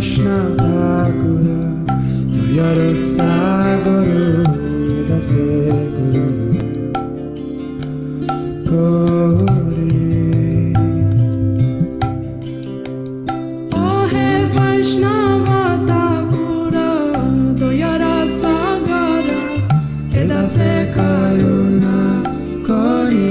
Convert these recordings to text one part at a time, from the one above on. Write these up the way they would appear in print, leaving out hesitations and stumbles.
Krishna Thakura Dayara Sagara Dase Guru Gauri Oh He Vaishnava Thakura Dayara Sagara Dase Karuna Gauri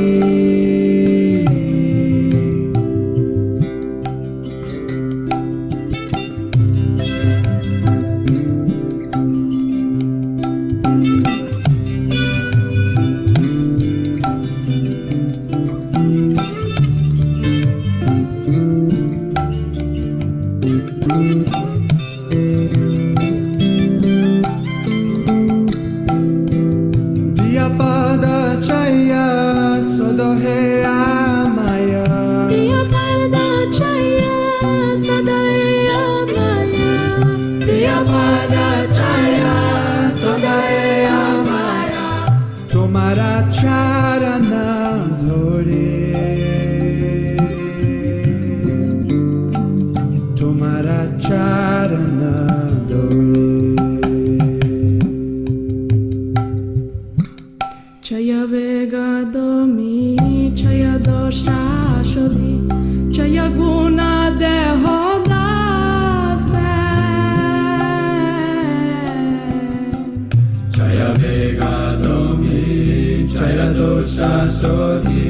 Diyapada Chaya Sodoheya Maya Diyapada Chaya Sadaya Maya Diyapada Chaya Sodoheya Maya Tomara Charana Dhore Tomara Charana Dhore Chaya Vegadomi Chaya Dosha Shodhi Chaya Guna Dehodase Chaya Vegadomi Chaya Dosha Sodhi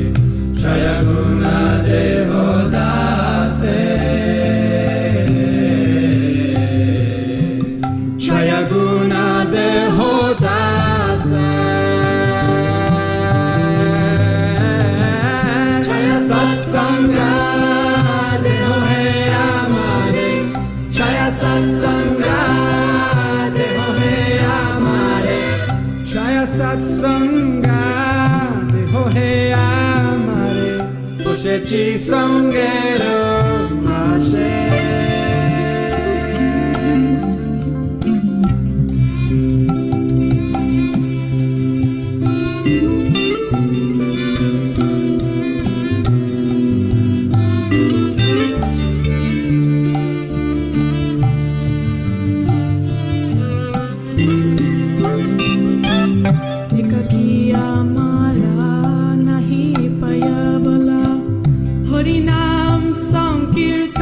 Chaya Guna Dehodase Chaya Guna Dehodase Chaya Satsanga Deho He Amare Chaya Satsanga Deho He Amare Chaya Satsanga Deho He Amare Boshechi Sangero Ashe Ekakiya Mara Nahi Payabala Harinam Sankirtane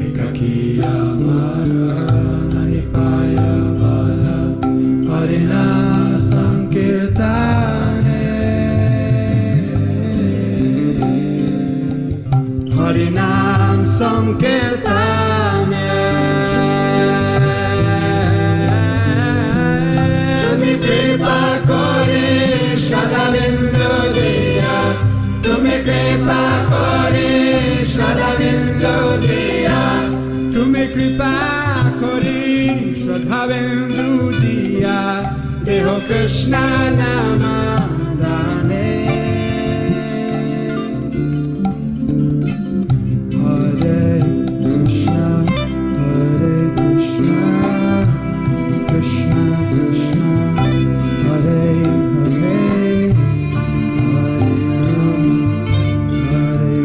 Ekakiya Mara Nahi Paya Bala Harinam Sankirtane Harinam Sankirtane Tumi kripa kore Shadavindu diya Tumi kripa kore Shadavindu diya Tumi kripa kore Shadavindu diya Deho Krishna Namadane Hare Krishna Krishna Krishna Hare Hare Hare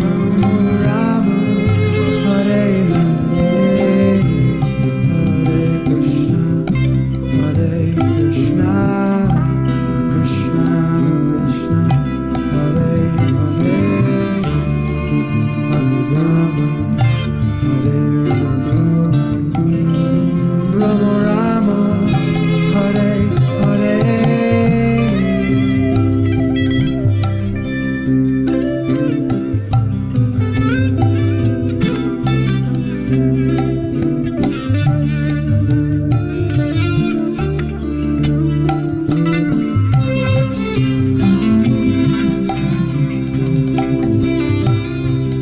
Rama Rama Rama Hare Hare Hare Krishna Krishna Krishna Krishna Hare Hare Hare Rama Hare Rama Rama Hare Hare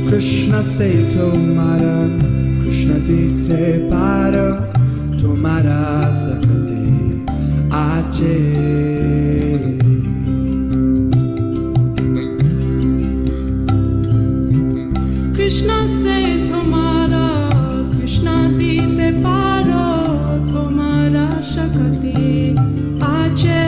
Krishna se tomara Krishna dite para tomara sakati ache Krishna se tomara Krishna dite paro tomara shakati ache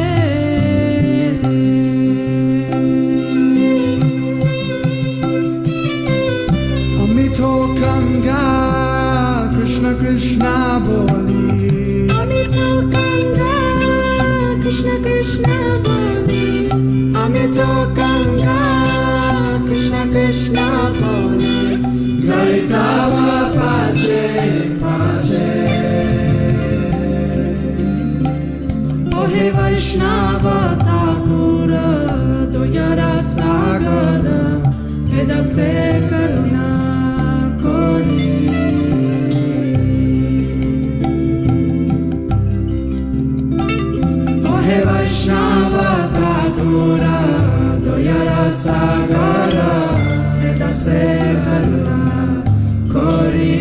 Sagara Edase Karuna Kori Ohe Vaishnava Thakura Doyara Sagara Edase Karuna Kori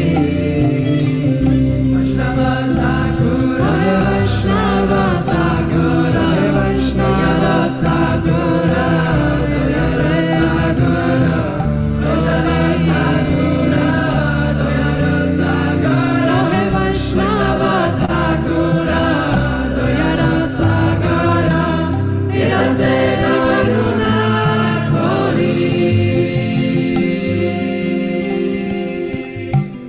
Vaishnava Thakura Vaishnava Thakura Vaishnava Sagara Doyara Sagara Vaishnava Thakura Doyara Sagara Vaishnava Thakura Doyara Sagara Edase Karuna Kori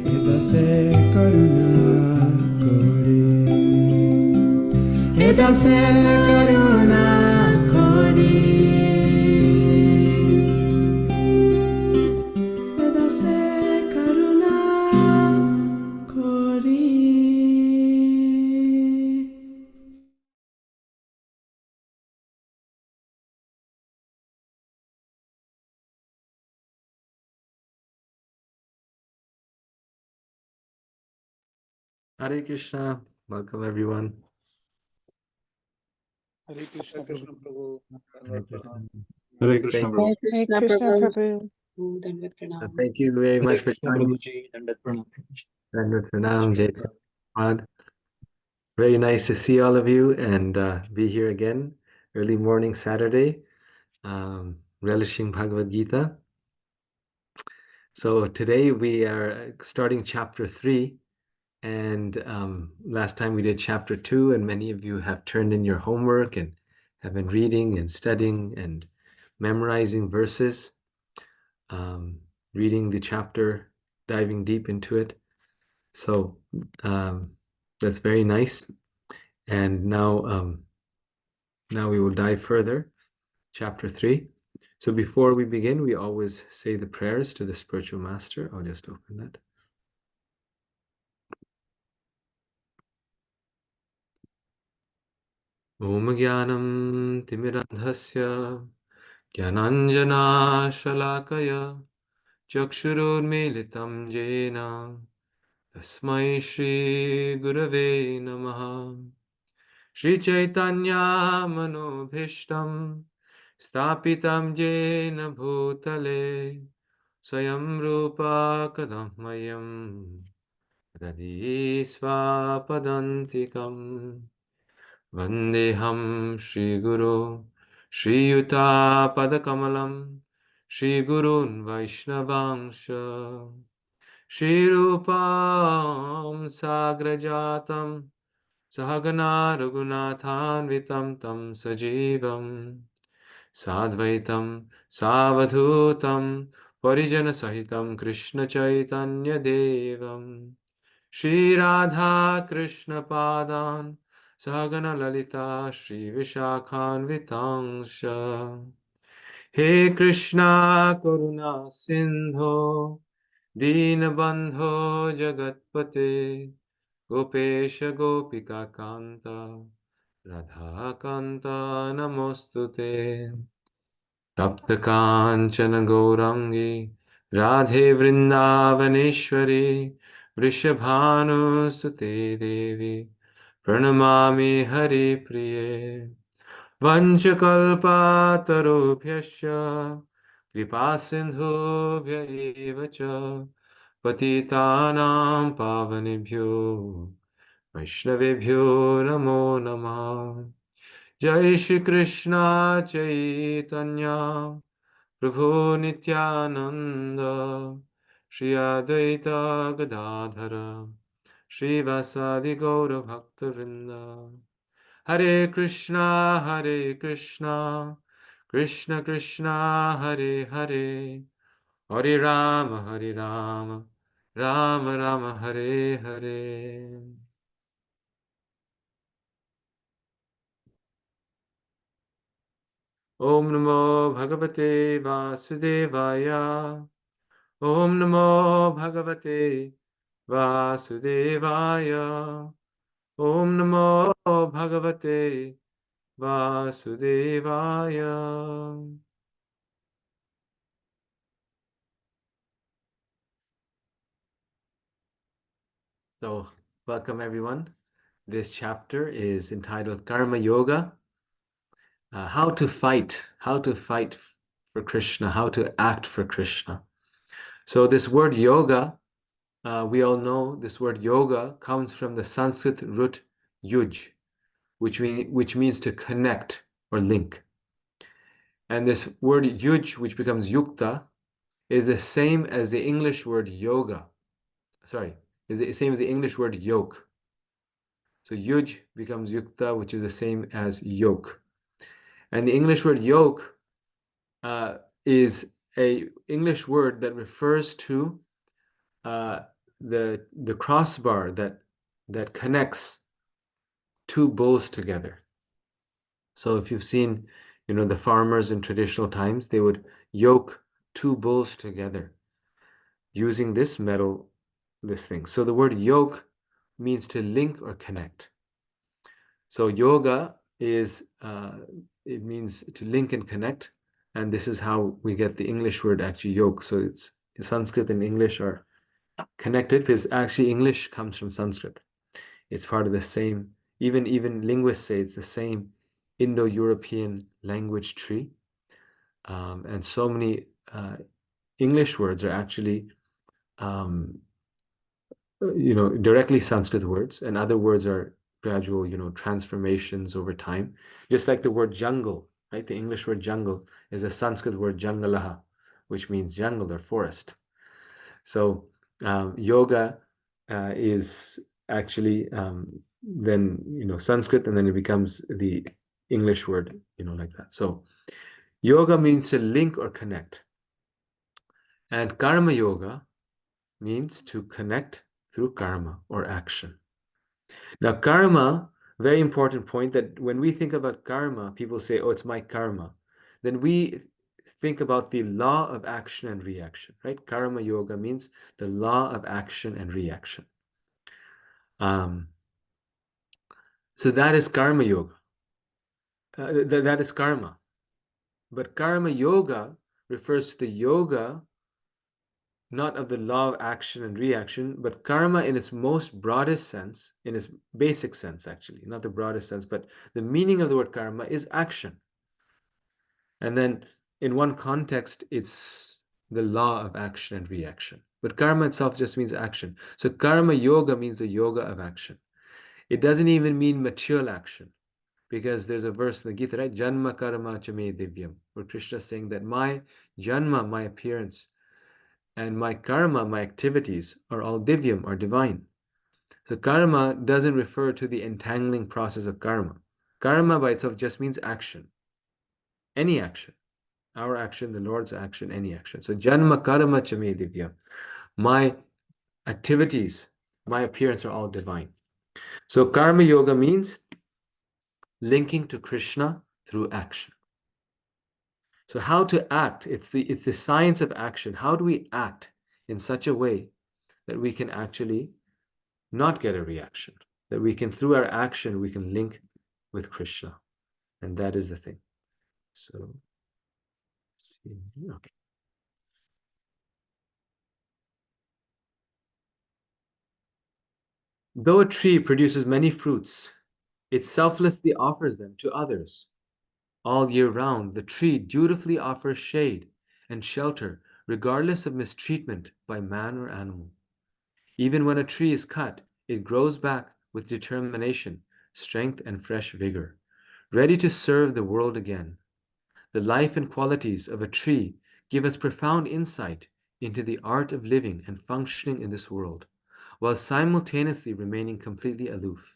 Edase Karuna Kori Edase Karuna Kori Edase Karuna Kori. Hare Krishna. Welcome everyone. Hare Krishna Prabhu. Hare Krishna. Hare Krishna Thank, Prabhu. Hare Krishna Prabhu. Dandavat pranam. thank you very Hare much for Krishna joining. Prabhuji. Dandat pranam. Dandavat Pranam, Jai Prabhupada. Very nice to see all of you and be here again. Early morning Saturday, relishing Bhagavad Gita. So today we are starting chapter 3. And last time we did chapter 2, and many of you have turned in your homework and have been reading and studying and memorizing verses, reading the chapter, diving deep into it. So that's very nice. And now, now we will dive further, chapter 3. So before we begin, we always say the prayers to the spiritual master. I'll just open that. Om Jnanam Timirandhasya Jnananjana Chakshurunmilitam Jena Tasmai Shri Gurave Namaha Shri Chaitanya Manobhishtam Stapitam Jena Bhutale Swayam Rupa Kadammayam Dadi Swapadantikam Vandeham Shri Guru Shri Yuta Padakamalam Shri Gurun Vaishnavangsha Shri Rupam Sagrajatam Sahagana Raghunathanvitam Tam Sajivam Sadvaitam Savadhutam Parijana Sahitam Krishna Chaitanya Devam Shri Radha Krishna Padan Sahagana Lalita Shri Vishakhanvitangsha He Krishna Karuna Sindho Dinabandho Jagatpate Gopesha Gopika Kanta Radha Kanta Namostute Tapta Kanchana Gaurangi Radhe Vrindavaneshwari Vrishabhanu Sute Devi Pranamami Hari Priye Vanchakalpatarubhyasya Kripasindhubhya eva cha Patitanam pavanebhyo Vaishnavebhyo namo namah Jai Shri Krishna Chaitanya Prabhu Nityananda Shri Advaita Gadadhara Shri Vasadi Gaura Bhakta Hare Krishna, Krishna Krishna, Hare Hare, Hare Rama, Hare Rama, Rama Rama, Hare Hare. Om Namo Bhagavate Vasudevaya. Om Namo Bhagavate Vasudevaya. Om Namo Bhagavate Vasudevaya. So, welcome everyone. This chapter is entitled Karma Yoga. How to fight for Krishna, how to act for Krishna. So, this word yoga, we all know this word yoga comes from the Sanskrit root yuj, which means to connect or link. And this word yuj, which becomes yukta, is the same as the English word yoga. Sorry, is the same as the English word yoke. So yuj becomes yukta, which is the same as yoke. And the English word yoke is a English word that refers to the crossbar that connects two bulls together. So if you've seen, the farmers in traditional times, they would yoke two bulls together using this metal, this thing. So the word yoke means to link or connect. So yoga is, it means to link and connect. And this is how we get the English word actually yoke. So it's Sanskrit and English are connected because actually English comes from Sanskrit. It's part of the same, even linguists say it's the same Indo-European language tree. And so many English words are actually directly Sanskrit words, and other words are gradual, transformations over time. Just like the word jungle, right? The English word jungle is a Sanskrit word jangalaha, which means jungle or forest. So yoga is actually then Sanskrit, and then it becomes the English word, like that. So yoga means to link or connect, and karma yoga means to connect through karma or action. Now, karma, very important point that when we think about karma, people say, oh, it's my karma. Then we think about the law of action and reaction, right? Karma yoga means the law of action and reaction. So that is karma yoga. That is karma. But karma yoga refers to the yoga not of the law of action and reaction, but karma in its most broadest sense, in its basic sense, actually, not the broadest sense, but the meaning of the word karma is action. And then in one context, it's the law of action and reaction. But karma itself just means action. So karma yoga means the yoga of action. It doesn't even mean material action, because there's a verse in the Gita, right? Janma karma chame divyam, where Krishna is saying that my janma, my appearance, and my karma, my activities, are all divyam, are divine. So karma doesn't refer to the entangling process of karma. Karma by itself just means action. Any action. Our action, the Lord's action, any action. So janma karma chame divya. My activities, my appearance are all divine. So karma yoga means linking to Krishna through action. So how to act? It's the science of action. How do we act in such a way that we can actually not get a reaction? That we can, through our action, we can link with Krishna. And that is the thing. So, let's see. Okay. Though a tree produces many fruits, it selflessly offers them to others. All year round, the tree dutifully offers shade and shelter, regardless of mistreatment by man or animal. Even when a tree is cut, it grows back with determination, strength, and fresh vigor, ready to serve the world again. The life and qualities of a tree give us profound insight into the art of living and functioning in this world, while simultaneously remaining completely aloof.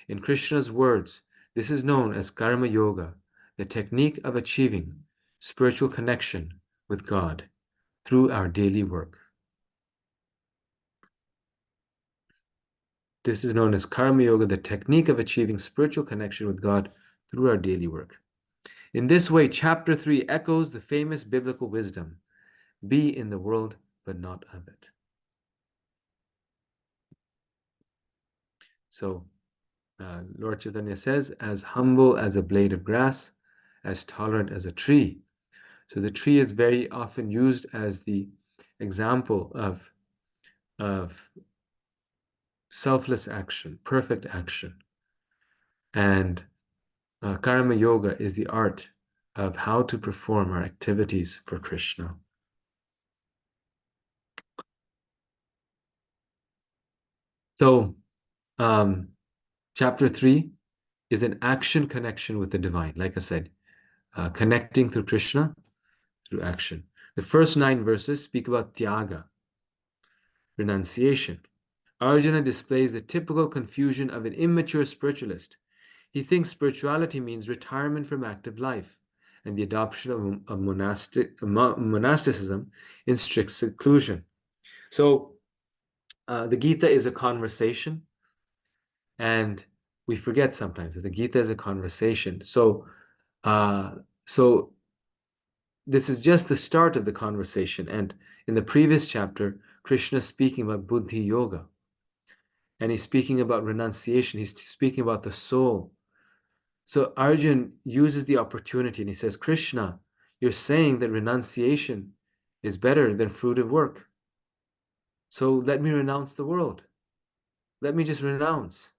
In Krishna's words, this is known as Karma Yoga, the technique of achieving spiritual connection with God through our daily work. This is known as Karma Yoga, the technique of achieving spiritual connection with God through our daily work. In this way, chapter 3 echoes the famous biblical wisdom: be in the world, but not of it. So, Lord Chaitanya says, as humble as a blade of grass, as tolerant as a tree. So the tree is very often used as the example of selfless action, perfect action. And karma yoga is the art of how to perform our activities for Krishna. So, chapter 3 is an action connection with the divine. Like I said, connecting through Krishna through action. The first 9 verses speak about tyaga, renunciation. Arjuna displays the typical confusion of an immature spiritualist. He thinks spirituality means retirement from active life and the adoption of monasticism in strict seclusion. So, the Gita is a conversation, and we forget sometimes that the Gita is a conversation. Uh, so this is just the start of the conversation. And in the previous chapter, Krishna is speaking about Buddhi Yoga, and he's speaking about renunciation. He's speaking about the soul. So Arjun uses the opportunity and he says, Krishna, you're saying that renunciation is better than fruitive work. So let me renounce the world. Let me just renounce.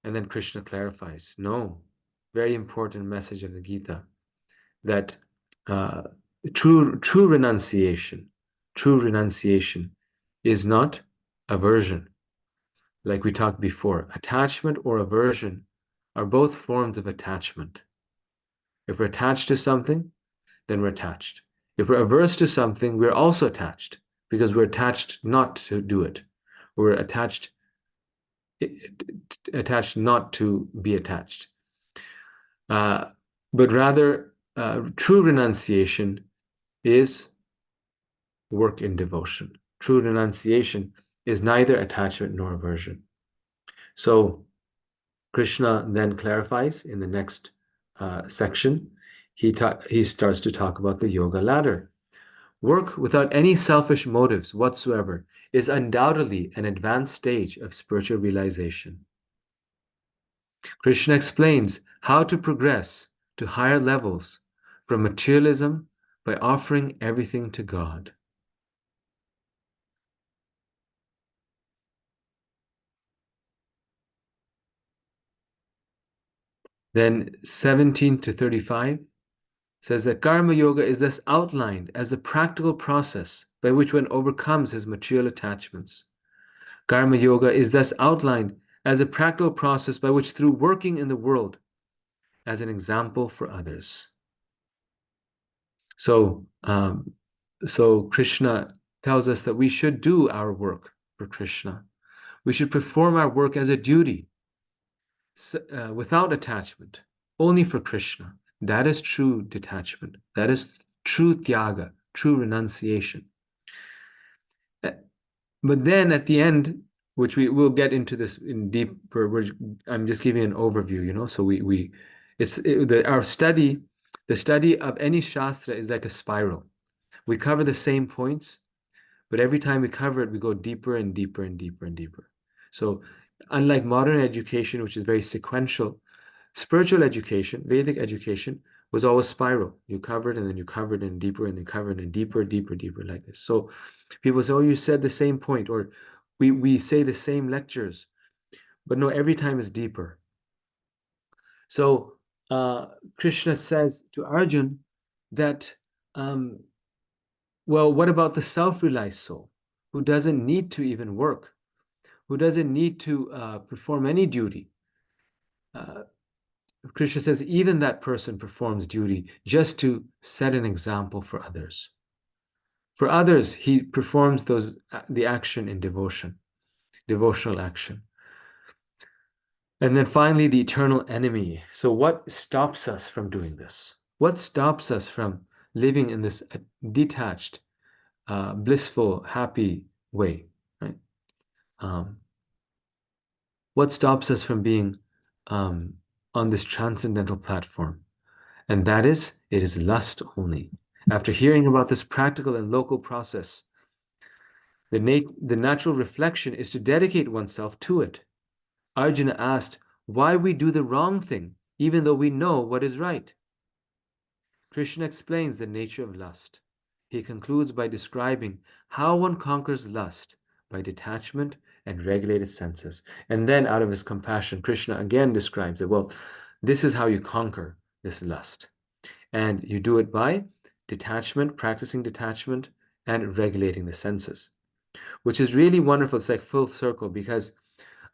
And then Krishna clarifies, no, very important message of the Gita, that true renunciation is not aversion. Like we talked before, attachment or aversion are both forms of attachment. If we're attached to something, then we're attached. If we're averse to something, we're also attached because we're attached not to do it. We're attached not to be attached. But rather, true renunciation is work in devotion. True renunciation is neither attachment nor aversion. So Krishna then clarifies in the next section. He starts to talk about the yoga ladder. Work without any selfish motives whatsoever is undoubtedly an advanced stage of spiritual realization. Krishna explains how to progress to higher levels from materialism by offering everything to God. Then 17 to 35 says that Karma Yoga is thus outlined as a practical process by which one overcomes his material attachments. Karma Yoga is thus outlined as a practical process by which, through working in the world, as an example for others. So Krishna tells us that we should do our work for Krishna. We should perform our work as a duty, without attachment, only for Krishna. That is true detachment. That is true tyaga, true renunciation. But then at the end, which we will get into this in deeper, I'm just giving an overview, so our study, the study of any shastra is like a spiral. We cover the same points, but every time we cover it, we go deeper and deeper and deeper and deeper. So unlike modern education, which is very sequential, spiritual education, Vedic education, was always spiral. You covered and then you covered and deeper and then covered and deeper, deeper, deeper like this. So people say, oh, you said the same point, or we say the same lectures, but no, every time is deeper. So Krishna says to Arjun that, well, what about the self-realized soul who doesn't need to even work, who doesn't need to perform any duty? Krishna says even that person performs duty just to set an example for others. For others, he performs the action in devotion, devotional action. And then finally, the eternal enemy. So what stops us from doing this? What stops us from living in this detached, blissful, happy way? Right? What stops us from being on this transcendental platform? And that is, it is lust only. After hearing about this practical and local process, the natural reflection is to dedicate oneself to it. Arjuna asked why we do the wrong thing, even though we know what is right. Krishna explains the nature of lust. He concludes by describing how one conquers lust by detachment and regulate its senses. And then out of his compassion, Krishna again describes it. Well, this is how you conquer this lust. And you do it by detachment, practicing detachment, and regulating the senses, which is really wonderful. It's like full circle because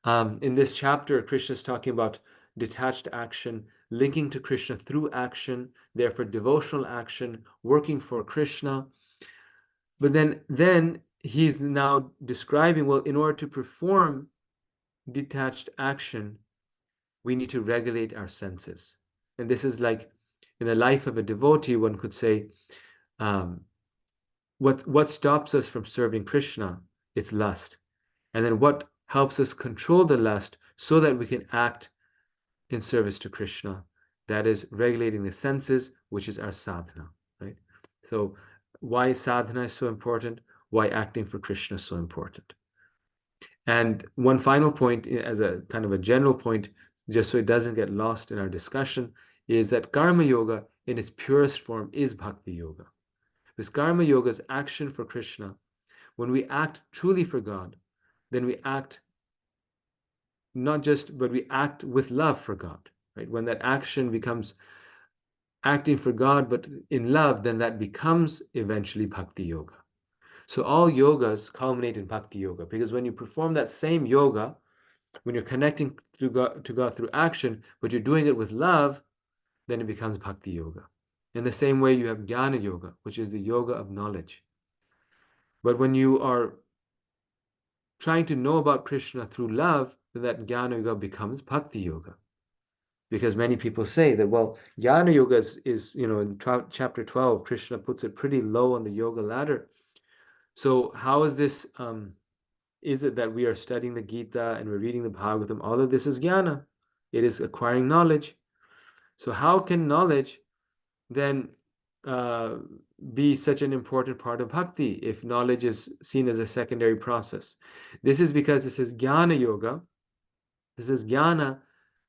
in this chapter, Krishna is talking about detached action, linking to Krishna through action, therefore devotional action, working for Krishna. But then he's now describing, well, in order to perform detached action, we need to regulate our senses. And this is like in the life of a devotee, one could say, what stops us from serving Krishna? It's lust. And then what helps us control the lust so that we can act in service to Krishna? That is regulating the senses, which is our sadhana, right? So why sadhana is so important? Why acting for Krishna is so important? And one final point, as a kind of a general point, just so it doesn't get lost in our discussion, is that karma yoga in its purest form is bhakti yoga. Because karma yoga is action for Krishna. When we act truly for God, then we act not just, but we act with love for God, right? When that action becomes acting for God, but in love, then that becomes eventually bhakti yoga. So all yogas culminate in bhakti yoga, because when you perform that same yoga, when you're connecting to God through action, but you're doing it with love, then it becomes bhakti yoga. In the same way, you have jnana yoga, which is the yoga of knowledge. But when you are trying to know about Krishna through love, then that jnana yoga becomes bhakti yoga. Because many people say that, well, jnana yoga is in chapter 12, Krishna puts it pretty low on the yoga ladder. So how is this, is it that we are studying the Gita and we're reading the Bhagavatam? All of this is jnana. It is acquiring knowledge. So how can knowledge then be such an important part of bhakti if knowledge is seen as a secondary process? This is because this is jnana yoga. This is jnana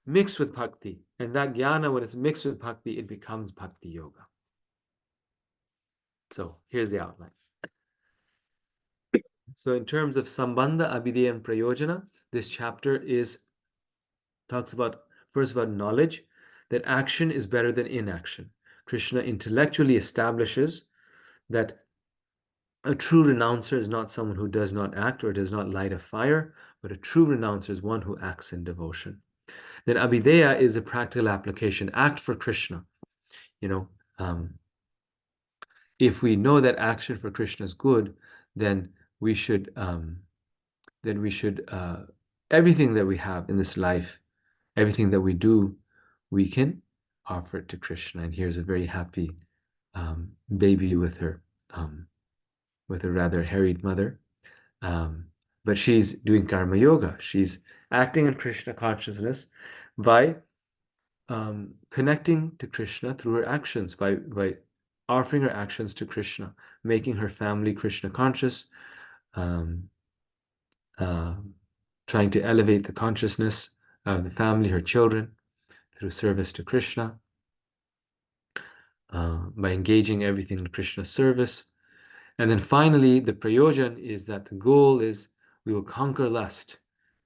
mixed with bhakti. And that jnana, when it's mixed with bhakti, it becomes bhakti yoga. So here's the outline. So in terms of sambandha, abhideya, and prayojana, this chapter talks about first about knowledge, that action is better than inaction. Krishna intellectually establishes that a true renouncer is not someone who does not act or does not light a fire, but a true renouncer is one who acts in devotion. Then abhideya is a practical application. Act for Krishna. If we know that action for Krishna is good, then we should everything that we have in this life, everything that we do, we can offer it to Krishna. And here's a very happy baby with her rather harried mother. But she's doing karma yoga. She's acting in Krishna consciousness by connecting to Krishna through her actions, by offering her actions to Krishna, making her family Krishna conscious, trying to elevate the consciousness of the family, her children, through service to Krishna, by engaging everything in Krishna's service. And then finally, the prayojan is that the goal is we will conquer lust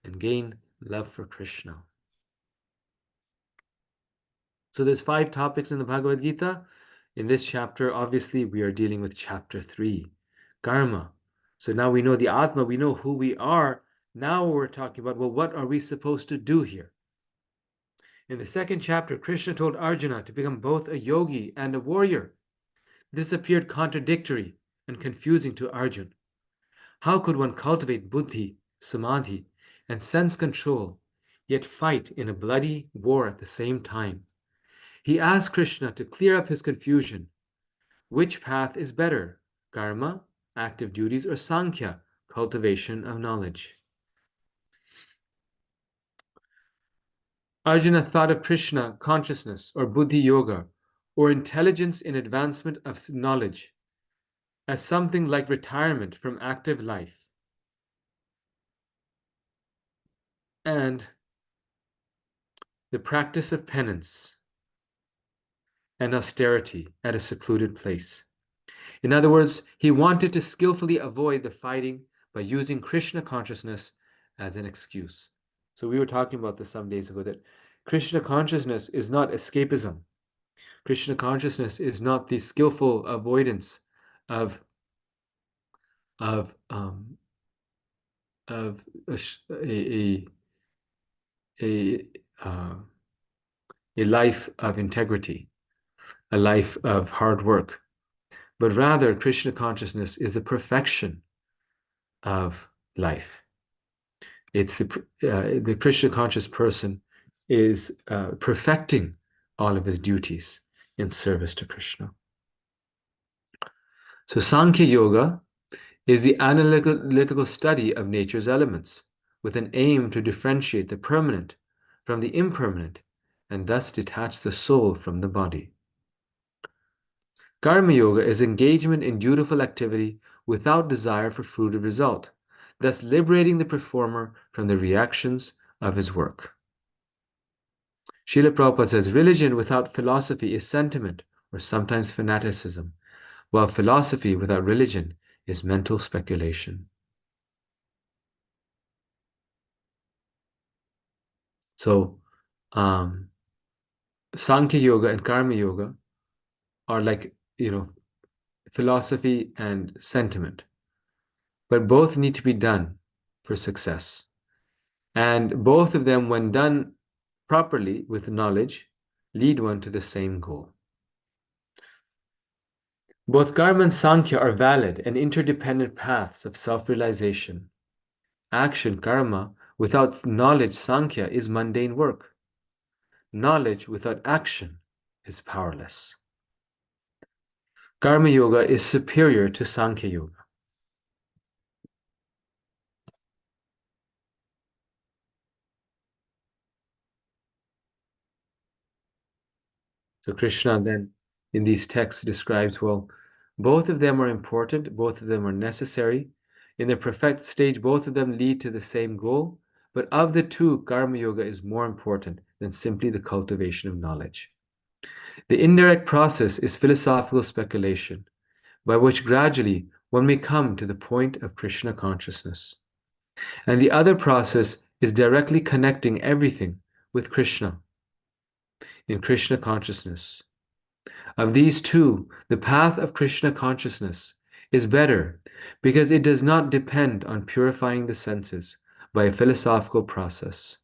and gain love for Krishna. So there's 5 topics in the Bhagavad Gita. In this chapter, obviously, we are dealing with chapter 3, karma. So now we know the Atma, we know who we are. Now we're talking about, well, what are we supposed to do here? In the second chapter, Krishna told Arjuna to become both a yogi and a warrior. This appeared contradictory and confusing to Arjuna. How could one cultivate buddhi, samadhi, and sense control, yet fight in a bloody war at the same time? He asked Krishna to clear up his confusion. Which path is better, karma, active duties, or sankhya, cultivation of knowledge? Arjuna thought of Krishna consciousness or buddhi yoga or intelligence in advancement of knowledge as something like retirement from active life and the practice of penance and austerity at a secluded place. In other words, he wanted to skillfully avoid the fighting by using Krishna consciousness as an excuse. So we were talking about this some days ago, that Krishna consciousness is not escapism. Krishna consciousness is not the skillful avoidance of of um, of a, uh, a life of integrity, a life of hard work, but rather Krishna consciousness is the perfection of life. It's the Krishna conscious person is perfecting all of his duties in service to Krishna. So Sankhya Yoga is the analytical study of nature's elements, with an aim to differentiate the permanent from the impermanent and thus detach the soul from the body. Karma Yoga is engagement in dutiful activity without desire for fruit or result, thus liberating the performer from the reactions of his work. Srila Prabhupada says religion without philosophy is sentiment or sometimes fanaticism, while philosophy without religion is mental speculation. So, Sankhya Yoga and Karma Yoga are like, philosophy and sentiment, but both need to be done for success. And both of them, when done properly with knowledge, lead one to the same goal. Both Karma and Sankhya are valid and interdependent paths of self-realization. Action, karma, without knowledge, Sankhya, is mundane work. Knowledge without action is powerless. Karma Yoga is superior to Sankhya Yoga. So Krishna then in these texts describes, well, both of them are important, both of them are necessary. In the perfect stage, both of them lead to the same goal, but of the two, Karma Yoga is more important than simply the cultivation of knowledge. The indirect process is philosophical speculation, by which gradually one may come to the point of Krishna consciousness. And the other process is directly connecting everything with Krishna in Krishna consciousness. Of these two, the path of Krishna consciousness is better because it does not depend on purifying the senses by a philosophical process.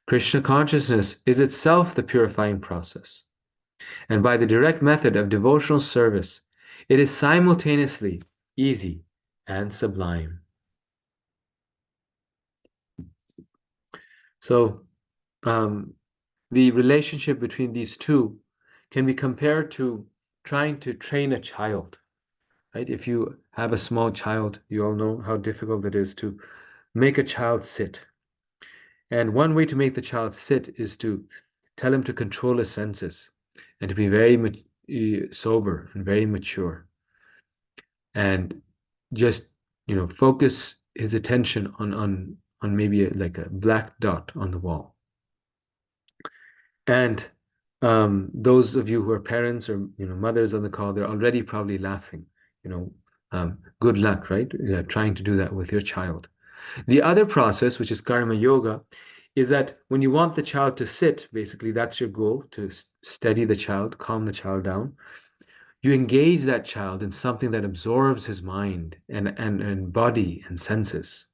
Krishna consciousness is itself the purifying process, and by the direct method of devotional service, it is simultaneously easy and sublime. So, the relationship between these two can be compared to trying to train a child, right? If you have a small child, you all know how difficult it is to make a child sit. And one way to make the child sit is to tell him to control his senses and to be very sober and very mature, and just focus his attention on maybe like a black dot on the wall. And those of you who are parents or mothers on the call, they're already probably laughing. Good luck, right? Yeah, trying to do that with your child. The other process, which is karma yoga, is that when you want the child to sit, basically that's your goal, to steady the child, calm the child down. You engage that child in something that absorbs his mind and body and senses,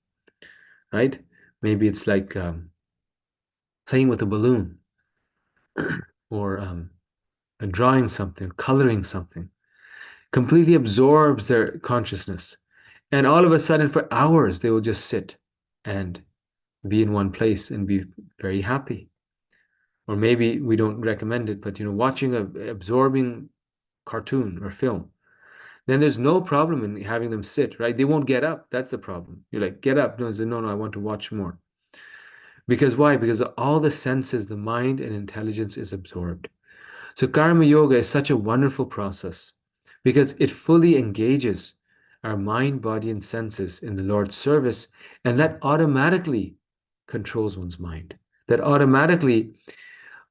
right? Maybe it's like playing with a balloon, or drawing something, coloring something, completely absorbs their consciousness. And all of a sudden, for hours, they will just sit and be in one place and be very happy. Or maybe we don't recommend it, but watching a absorbing cartoon or film, then there's no problem in having them sit, right? They won't get up. That's the problem. You're like, get up. No, no, I want to watch more. Because why? Because all the senses, the mind and intelligence is absorbed. So karma yoga is such a wonderful process because it fully engages our mind, body, and senses in the Lord's service, and that automatically controls one's mind. That automatically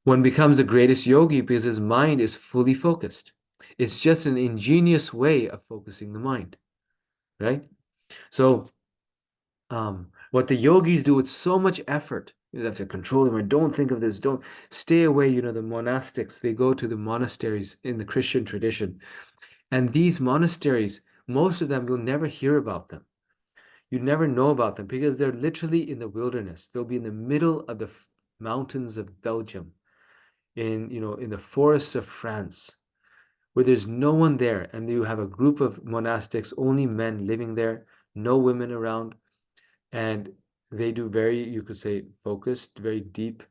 one becomes the greatest yogi because his mind is fully focused. It's just an ingenious way of focusing the mind, right? So What the yogis do with so much effort, you have to control them, and don't think of this, don't stay away. You know, the monastics, they go to the monasteries in the Christian tradition. And these monasteries, most of them, you'll never hear about them. You never know about them because they're literally in the wilderness. They'll be in the middle of the mountains of Belgium, in the forests of France, where there's no one there, and you have a group of monastics, only men living there, no women around, and they do very, you could say, focused, very deep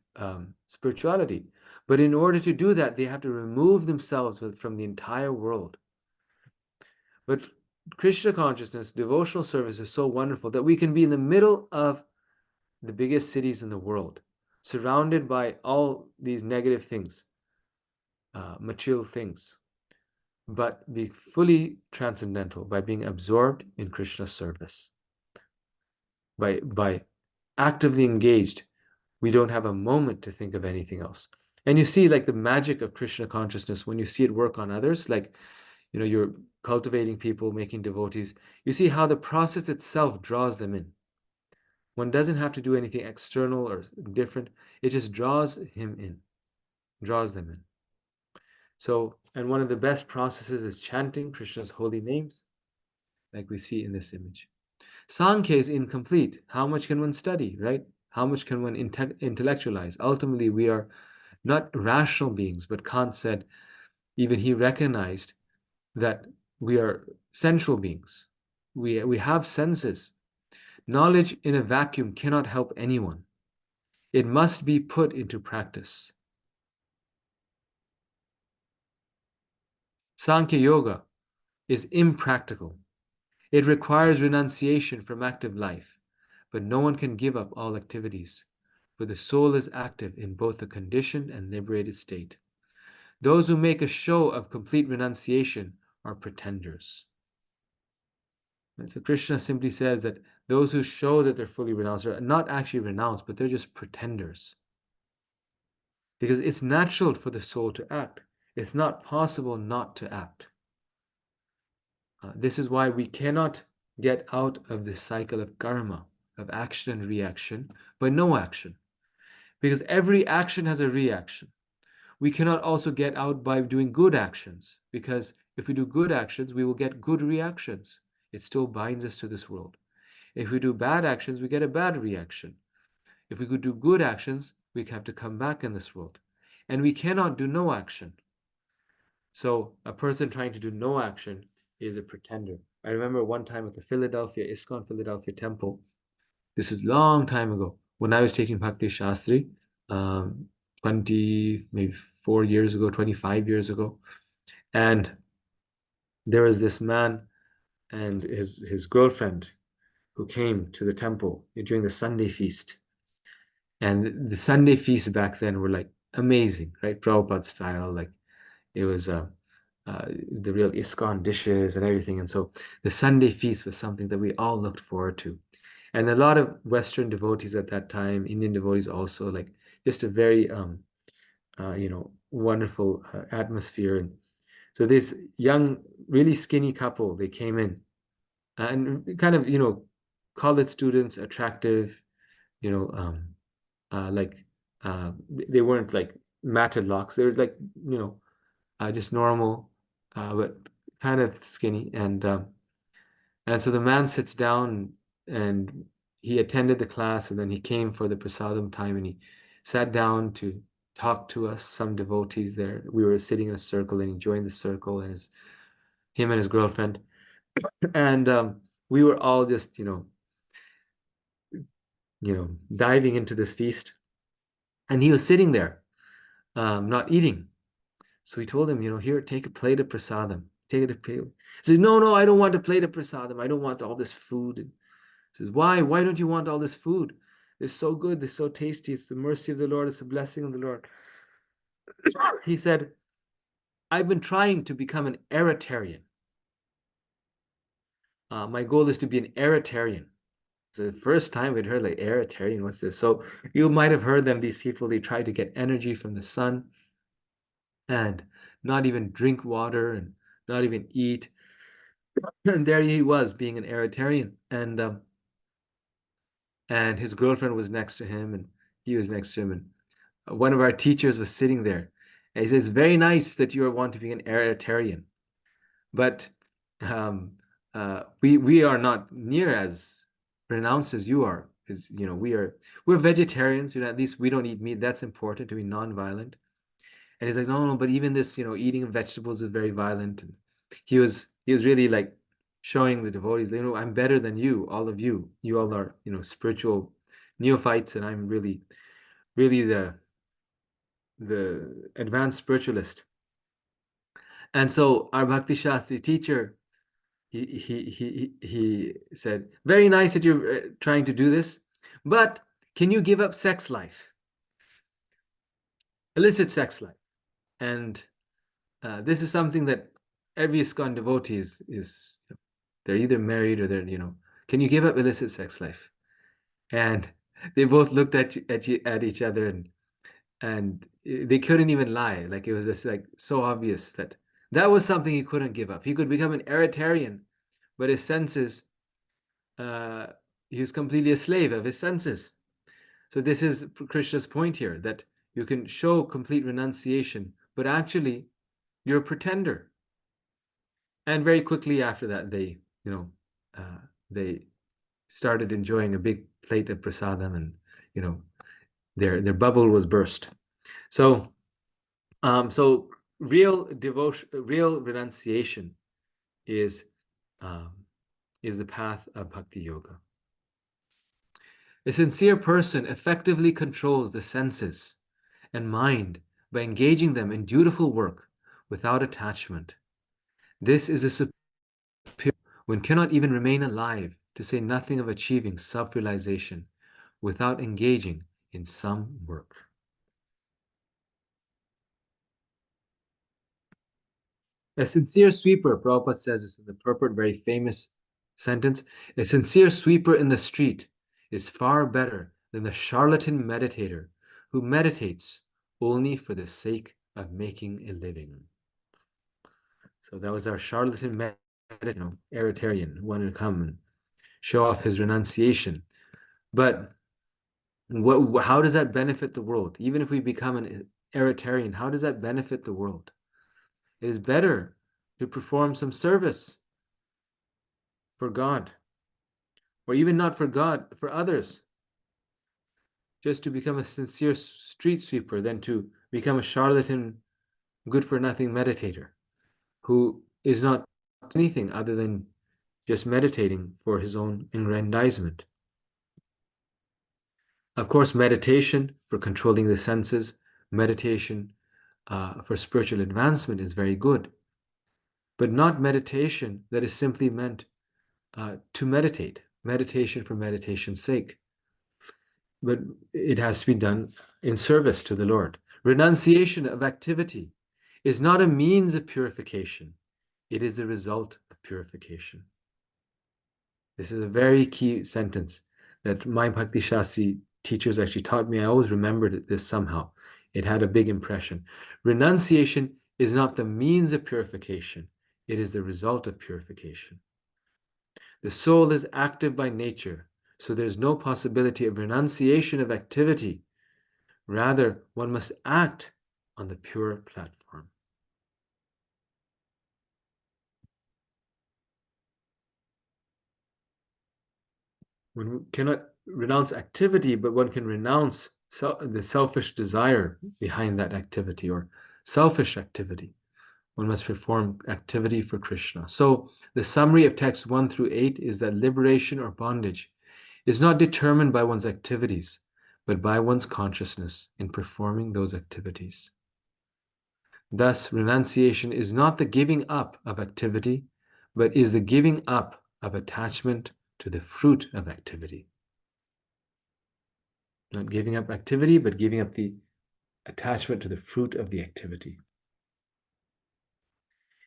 spirituality. But in order to do that, they have to remove themselves from the entire world. But Krishna consciousness, devotional service is so wonderful that we can be in the middle of the biggest cities in the world, surrounded by all these negative things, material things, but be fully transcendental by being absorbed in Krishna's service. By actively engaged, we don't have a moment to think of anything else. And you see, like, the magic of Krishna consciousness when you see it work on others, like, you're cultivating people, making devotees. You see how the process itself draws them in. One doesn't have to do anything external or different. It just draws him in, draws them in. So, and one of the best processes is chanting Krishna's holy names, like we see in this image. Sankhya is incomplete. How much can one study, right? How much can one intellectualize? Ultimately, we are not rational beings, but Kant said, even he recognized that we are sensual beings. We have senses. Knowledge in a vacuum cannot help anyone. It must be put into practice. Sankhya Yoga is impractical. It requires renunciation from active life, but no one can give up all activities, for the soul is active in both the conditioned and liberated state. Those who make a show of complete renunciation are pretenders. And so Krishna simply says that those who show that they're fully renounced are not actually renounced, but they're just pretenders. Because it's natural for the soul to act. It's not possible not to act. This is why we cannot get out of this cycle of karma, of action and reaction, by no action. Because every action has a reaction. We cannot also get out by doing good actions, because if we do good actions, we will get good reactions. It still binds us to this world. If we do bad actions, we get a bad reaction. If we could do good actions, we have to come back in this world. And we cannot do no action. So a person trying to do no action is a pretender. I remember one time at the ISKCON Philadelphia temple, this is long time ago, when I was taking Bhakti Shastri, 20, maybe 4 years ago, 25 years ago. And there was this man and his girlfriend who came to the temple during the Sunday feast. And the Sunday feasts back then were like amazing, right? Prabhupada style, like it was the real ISKCON dishes and everything. And so the Sunday feast was something that we all looked forward to. And a lot of Western devotees at that time, Indian devotees also, like just a very, wonderful atmosphere. And so this young, really skinny couple, they came in and kind of, college students, attractive, you know, like they weren't like matted locks. They were like, just normal, but kind of skinny. And so the man sits down and he attended the class, and then he came for the prasadam time, and he sat down to talk to us, some devotees there. We were sitting in a circle, and he joined the circle, and him and his girlfriend. And we were all just, diving into this feast. And he was sitting there, not eating. So we told him, here, take a plate of prasadam. Take it a plate. He said, no, I don't want a plate of prasadam. I don't want all this food. And he says, why? Why don't you want all this food? It's so good. It's so tasty. It's the mercy of the Lord. It's the blessing of the Lord. He said, I've been trying to become an Eritarian. My goal is to be an Eritarian. So the first time we'd heard like Eritarian, what's this? So you might have heard them, these people, they try to get energy from the sun and not even drink water and not even eat. And there he was being an Eritarian. And and his girlfriend was next to him, and he was next to him, and one of our teachers was sitting there, and he says, "Very nice that you want to be an Eritrean, but um, we are not near as pronounced as you are, because we're vegetarians. At least we don't eat meat. That's important to be non-violent." And he's like, "No, no, but even this, eating of vegetables is very violent." And he was really like showing the devotees, "I'm better than you, all of you. You all are, spiritual neophytes, and I'm really, really the advanced spiritualist." And so our Bhakti Shastri teacher, he said, "Very nice that you're trying to do this, but can you give up sex life, illicit sex life?" And this is something that every ISKCON devotee is they're either married or can you give up illicit sex life? And they both looked at each other, and they couldn't even lie. Like, it was just like so obvious that that was something he couldn't give up. He could become an Eritrean, but his senses, uh, he was completely a slave of his senses. So this is Krishna's point here, that you can show complete renunciation, but actually you're a pretender. And very quickly after that, uh, they started enjoying a big plate of prasadam, and you know, their bubble was burst. So, so real devotion, real renunciation is um, is the path of bhakti yoga. A sincere person effectively controls the senses and mind by engaging them in dutiful work without attachment. This is a superior. One cannot even remain alive, to say nothing of achieving self-realization, without engaging in some work. A sincere sweeper, Prabhupada says this in the purport, very famous sentence, a sincere sweeper in the street is far better than the charlatan meditator who meditates only for the sake of making a living. So that was our charlatan meditator, Eritrean, who wanted to come and show off his renunciation. But how does that benefit the world? Even if we become an Eritrean, how does that benefit the world? It is better to perform some service for God, or even not for God, for others, just to become a sincere street sweeper than to become a charlatan, good for nothing meditator who is not anything other than just meditating for his own aggrandizement. Of course, meditation for controlling the senses, meditation for spiritual advancement is very good, but not meditation that is simply meant to meditate, meditation for meditation's sake. But it has to be done in service to the Lord. Renunciation of activity is not a means of purification, it is the result of purification. This is a very key sentence that my Bhakti Shastri teachers actually taught me. I always remembered this somehow. It had a big impression. Renunciation is not the means of purification, it is the result of purification. The soul is active by nature, so there's no possibility of renunciation of activity. Rather, one must act on the pure platform. One cannot renounce activity, but one can renounce the selfish desire behind that activity, or selfish activity. One must perform activity for Krishna. So the summary of texts 1 through 8 is that liberation or bondage is not determined by one's activities, but by one's consciousness in performing those activities. Thus, renunciation is not the giving up of activity, but is the giving up of attachment to the fruit of activity. Not giving up activity, but giving up the attachment to the fruit of the activity.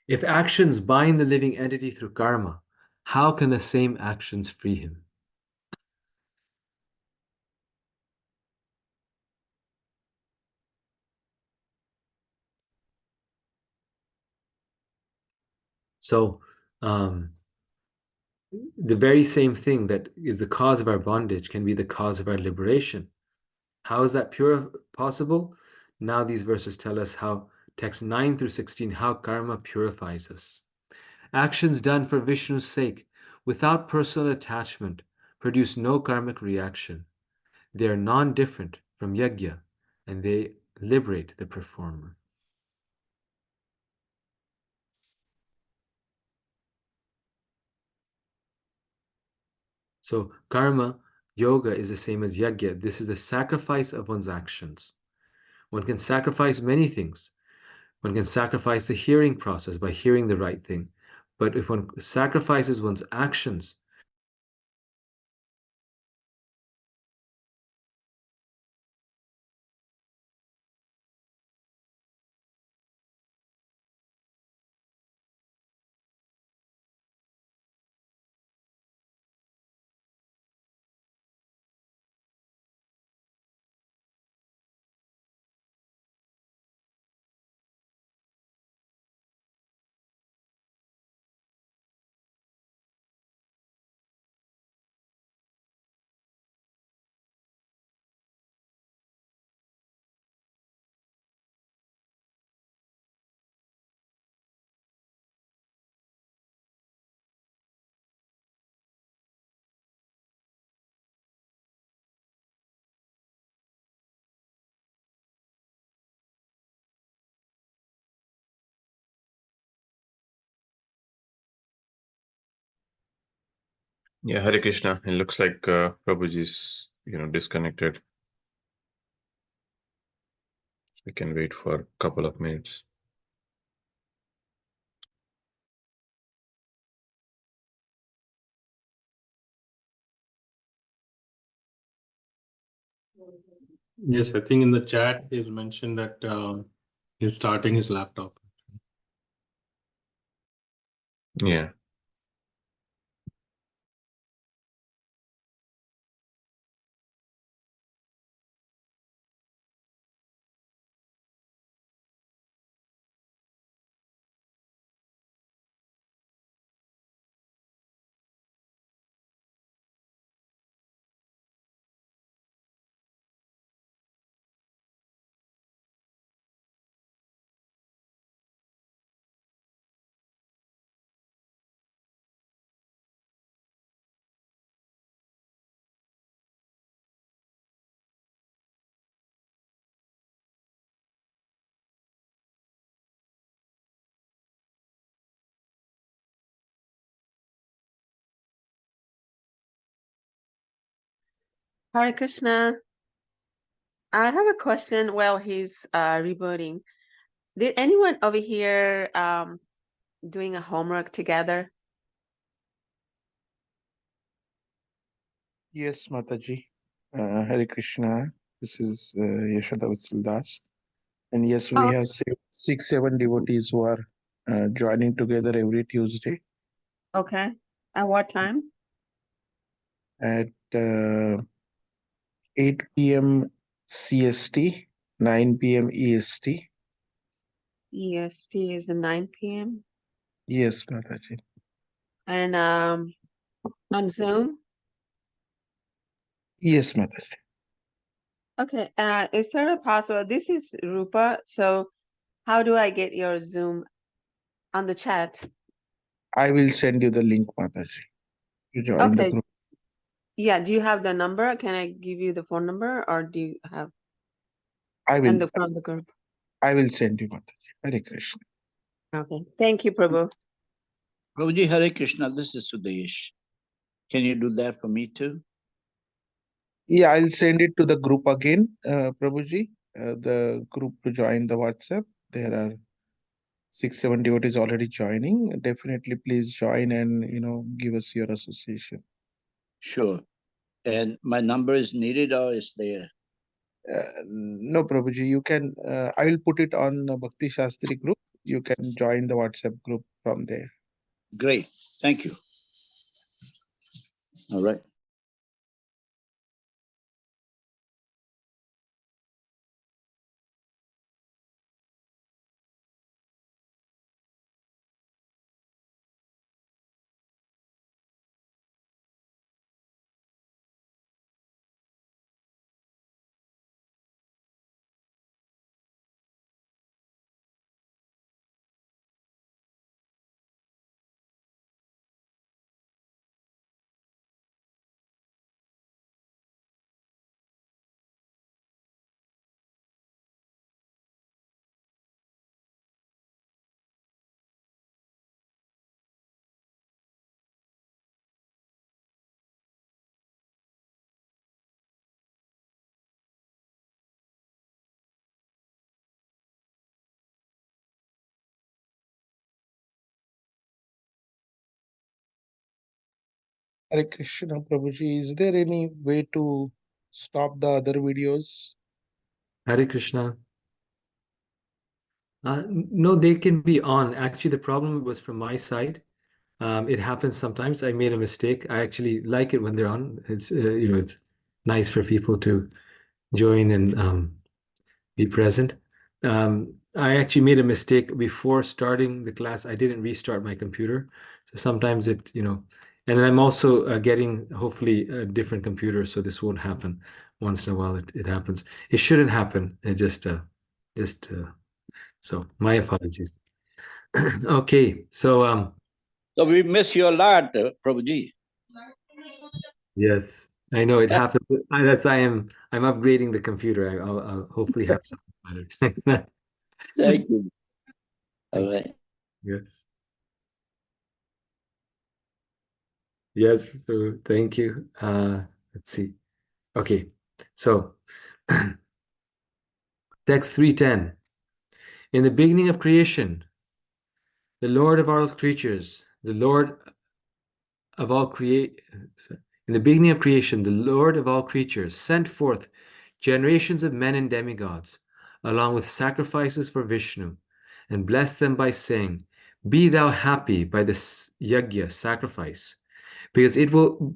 If actions bind the living entity through karma, how can the same actions free him? So, the very same thing that is the cause of our bondage can be the cause of our liberation. How is that pure possible? Now these verses tell us how, text 9 through 16, how karma purifies us. Actions done for Vishnu's sake, without personal attachment, produce no karmic reaction. They are non-different from yajna, and they liberate the performer. So karma yoga is the same as yajna. This is the sacrifice of one's actions. One can sacrifice many things. One can sacrifice the hearing process by hearing the right thing. But if one sacrifices one's actions, Yeah, Hare Krishna. It looks like Prabhuji's, disconnected. We can wait for a couple of minutes. Yes, I think in the chat is mentioned that he's starting his laptop. Yeah. Hare Krishna. I have a question while he's rebooting. Did anyone over here doing a homework together? Yes, Mataji. Hare Krishna. This is Yashoda Vitsaldas. And yes, we Oh, have six, seven devotees who are joining together every Tuesday okay. At what time? at 8 p.m. CST, 9 p.m. EST. EST is at 9 p.m. Yes, Mataji. And on Zoom? Yes, Mataji. Okay. Is there a password? This is Rupa. So how do I get your Zoom on the chat? I will send you the link, Mataji, to join the Okay. group. Yeah. Do you have the number? Can I give you the phone number, or do you have I will, from the group? I will send you, Mataji. Hare Krishna. Okay. Thank you, Prabhu. Prabhuji, Hare Krishna, this is Sudesh. Can you do that for me too? Yeah, I'll send it to the group again, Prabhuji. The group to join the WhatsApp. There are 6, 7 devotees already joining. Definitely, please join and give us your association. Sure. And my number is needed or is there? No, Prabhuji, you can. I will put it on the Bhakti Shastri group. You can join the WhatsApp group from there. Great. Thank you. All right. Hare Krishna, Prabhuji. Is there any way to stop the other videos? Hare Krishna. No, they can be on. Actually, the problem was from my side. It happens sometimes. I made a mistake. I actually like it when they're on. It's it's nice for people to join and be present. I actually made a mistake before starting the class. I didn't restart my computer, so sometimes and then I'm also getting hopefully a different computer, so this won't happen. Once in a while, it happens. It shouldn't happen. It just so my apologies. Okay, so So we miss you a lot, Prabhuji. yes, I know it happens. I'm upgrading the computer. I'll hopefully have something better. Thank you. All right. Yes. Yes, thank you. Let's see. Okay, so text 310. In the beginning of creation, the Lord of all creatures, the Lord of all create in the beginning of creation, the Lord of all creatures sent forth generations of men and demigods, along with sacrifices for Vishnu, and blessed them by saying, "Be thou happy by this yajna sacrifice, because it will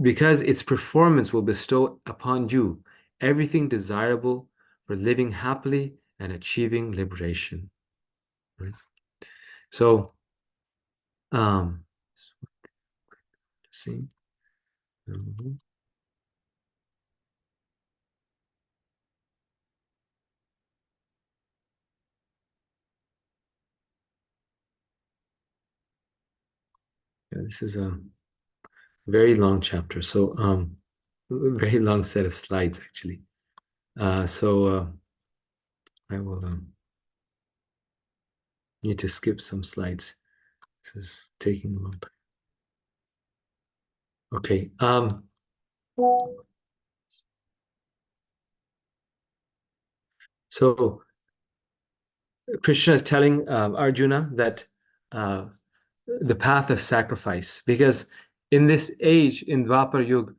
because its performance will bestow upon you everything desirable for living happily and achieving liberation." Right? So, um, see. Mhm. Yeah, this is a very long chapter. So, a very long set of slides actually. So I will need to skip some slides. This is taking a long time. Okay. So Krishna is telling Arjuna that the path of sacrifice, because in this age, in Dwapar Yuga,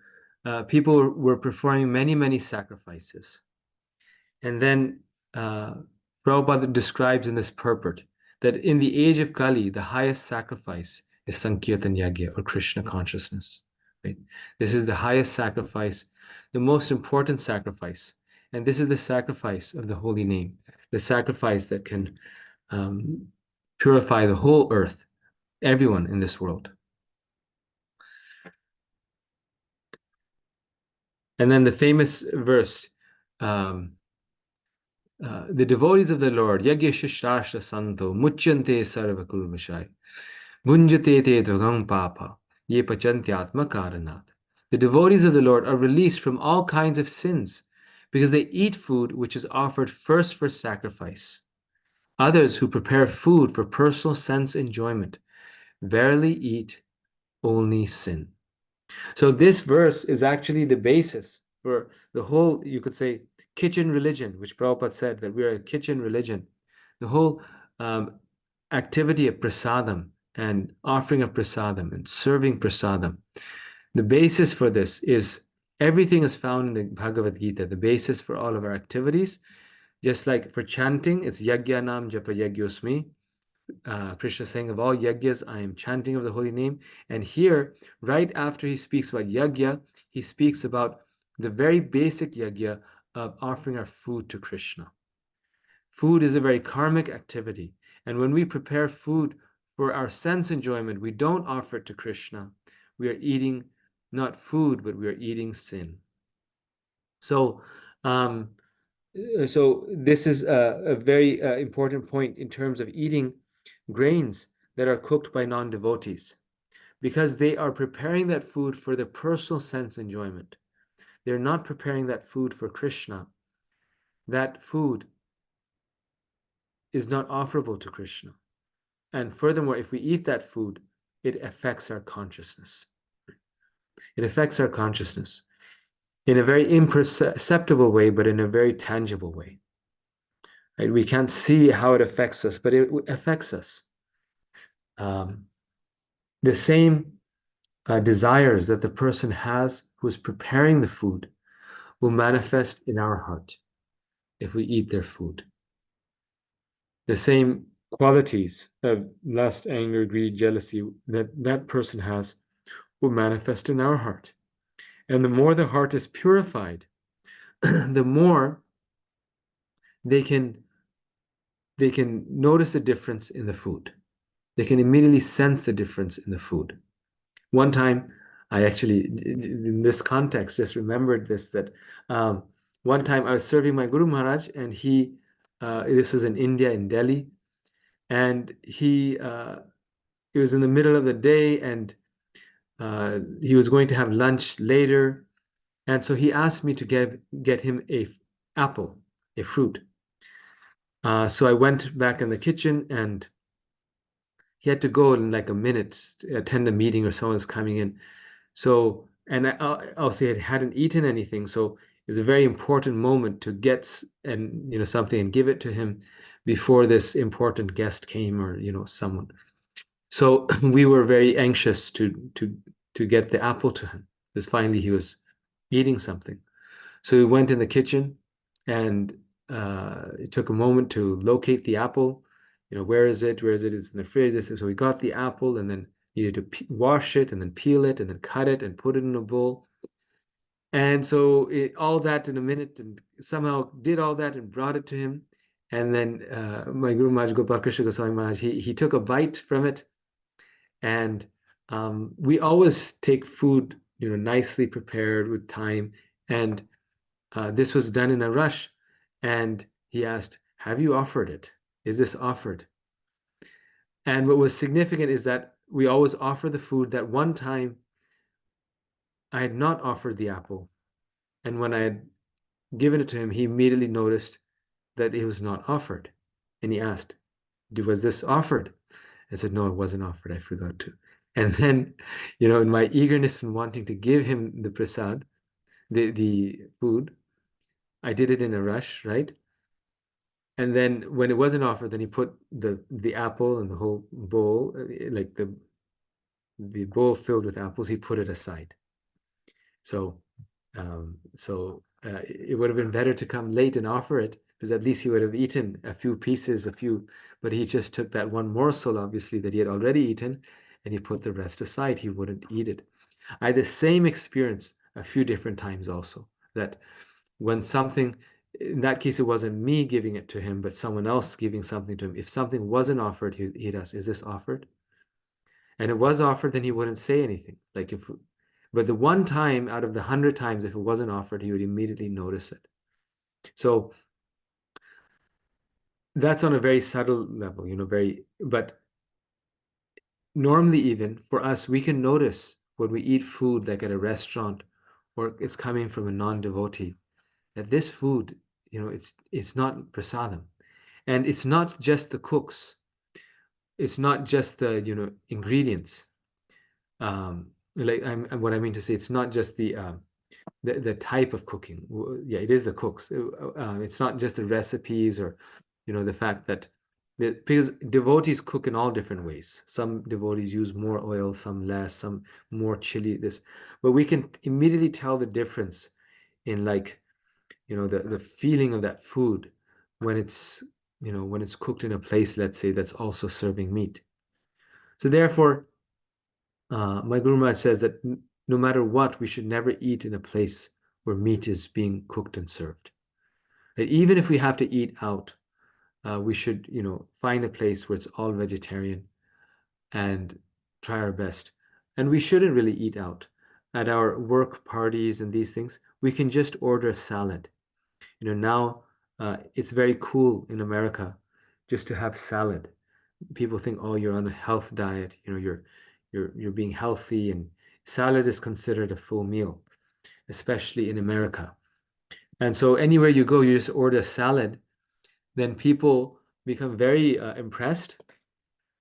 people were performing many, many sacrifices. And then Prabhupada describes in this purport that in the age of Kali, the highest sacrifice is Sankirtan Yagya, or Krishna consciousness. Right? This is the highest sacrifice, the most important sacrifice. And this is the sacrifice of the holy name, the sacrifice that can purify the whole earth, everyone in this world. And then the famous verse, the devotees of the Lord, Yagyashashastra Santo, Muchyante Sarva Kulvashai, Bhunjate Te Dvagam Papa, Ye Pachantyatma Karanat. The devotees of the Lord are released from all kinds of sins because they eat food which is offered first for sacrifice. Others who prepare food for personal sense enjoyment verily eat only sin. So this verse is actually the basis for the whole, you could say, kitchen religion, which Prabhupada said that we are a kitchen religion. The whole activity of prasadam and offering of prasadam and serving prasadam. The basis for this is everything is found in the Bhagavad Gita, the basis for all of our activities. Just like for chanting, it's yagyanam japa yagyosmi. Krishna saying, of all yagyas, I am chanting of the holy name. And here, right after he speaks about yagya, he speaks about the very basic yagya of offering our food to Krishna. Food is a very karmic activity. And when we prepare food for our sense enjoyment, we don't offer it to Krishna. We are eating not food, but we are eating sin. So, this is a very important point in terms of eating grains that are cooked by non-devotees, because they are preparing that food for their personal sense enjoyment. They're not preparing that food for Krishna. That food is not offerable to Krishna. And furthermore, if we eat that food, it affects our consciousness. It affects our consciousness in a very imperceptible way, but in a very tangible way. Right? We can't see how it affects us, but it affects us. The same desires that the person has who is preparing the food will manifest in our heart if we eat their food. The same qualities of lust, anger, greed, jealousy that that person has will manifest in our heart. And the more the heart is purified, the more they can notice a difference in the food. They can immediately sense the difference in the food. One time, I actually, in this context, just remembered this, that one time I was serving my Guru Maharaj, and this was in India, in Delhi, and it was in the middle of the day, and he was going to have lunch later, and so he asked me to get him a apple, a fruit. So I went back in the kitchen, and he had to go in like a minute to attend a meeting, or someone's coming in. So, and I also hadn't eaten anything, so it was a very important moment to get something and give it to him before this important guest came, or someone. So we were very anxious to get the apple to him, because finally he was eating something. So we went in the kitchen, and it took a moment to locate the apple. Where is it? Where is it? It's in the fridge. So we got the apple, and then needed to wash it, and then peel it, and then cut it, and put it in a bowl. And so all that in a minute, and somehow did all that and brought it to him. And then my Guru Maharaj, Gopal Krishna Goswami Maharaj, he took a bite from it. And we always take food, nicely prepared with time. And this was done in a rush. And he asked, "Have you offered it? Is this offered?" And what was significant is that we always offer the food. That one time I had not offered the apple. And when I had given it to him, he immediately noticed that it was not offered. And he asked, "Was this offered?" I said, "No, it wasn't offered. I forgot to." And then, in my eagerness and wanting to give him the prasad, the food, I did it in a rush, right? And then when it wasn't offered, then he put the apple and the whole bowl, like the bowl filled with apples, he put it aside. So it would have been better to come late and offer it, because at least he would have eaten a few pieces, but he just took that one morsel, obviously, that he had already eaten, and he put the rest aside. He wouldn't eat it. I had the same experience a few different times also, that when something, in that case, it wasn't me giving it to him, but someone else giving something to him. If something wasn't offered, he'd ask, "Is this offered?" And it was offered, then he wouldn't say anything. But the one time out of the 100 times, if it wasn't offered, he would immediately notice it. So that's on a very subtle level, but normally, even for us, we can notice when we eat food like at a restaurant, or it's coming from a non-devotee, that this food, it's not prasadam. And it's not just the cooks. It's not just the, ingredients. What I mean to say, it's not just the type of cooking. Yeah, it is the cooks. It's not just the recipes, or the fact that because devotees cook in all different ways. Some devotees use more oil, some less, some more chili, but we can immediately tell the difference in the feeling of that food when it's cooked in a place, let's say, that's also serving meat. So therefore, my Guru Maharaj says that no matter what, we should never eat in a place where meat is being cooked and served. That even if we have to eat out, we should, find a place where it's all vegetarian and try our best. And we shouldn't really eat out. At our work parties and these things, we can just order a salad. Now it's very cool in America just to have salad. People think, "Oh, you're on a health diet, you're being healthy," and salad is considered a full meal, especially in America. And so anywhere you go, you just order a salad, then people become very impressed.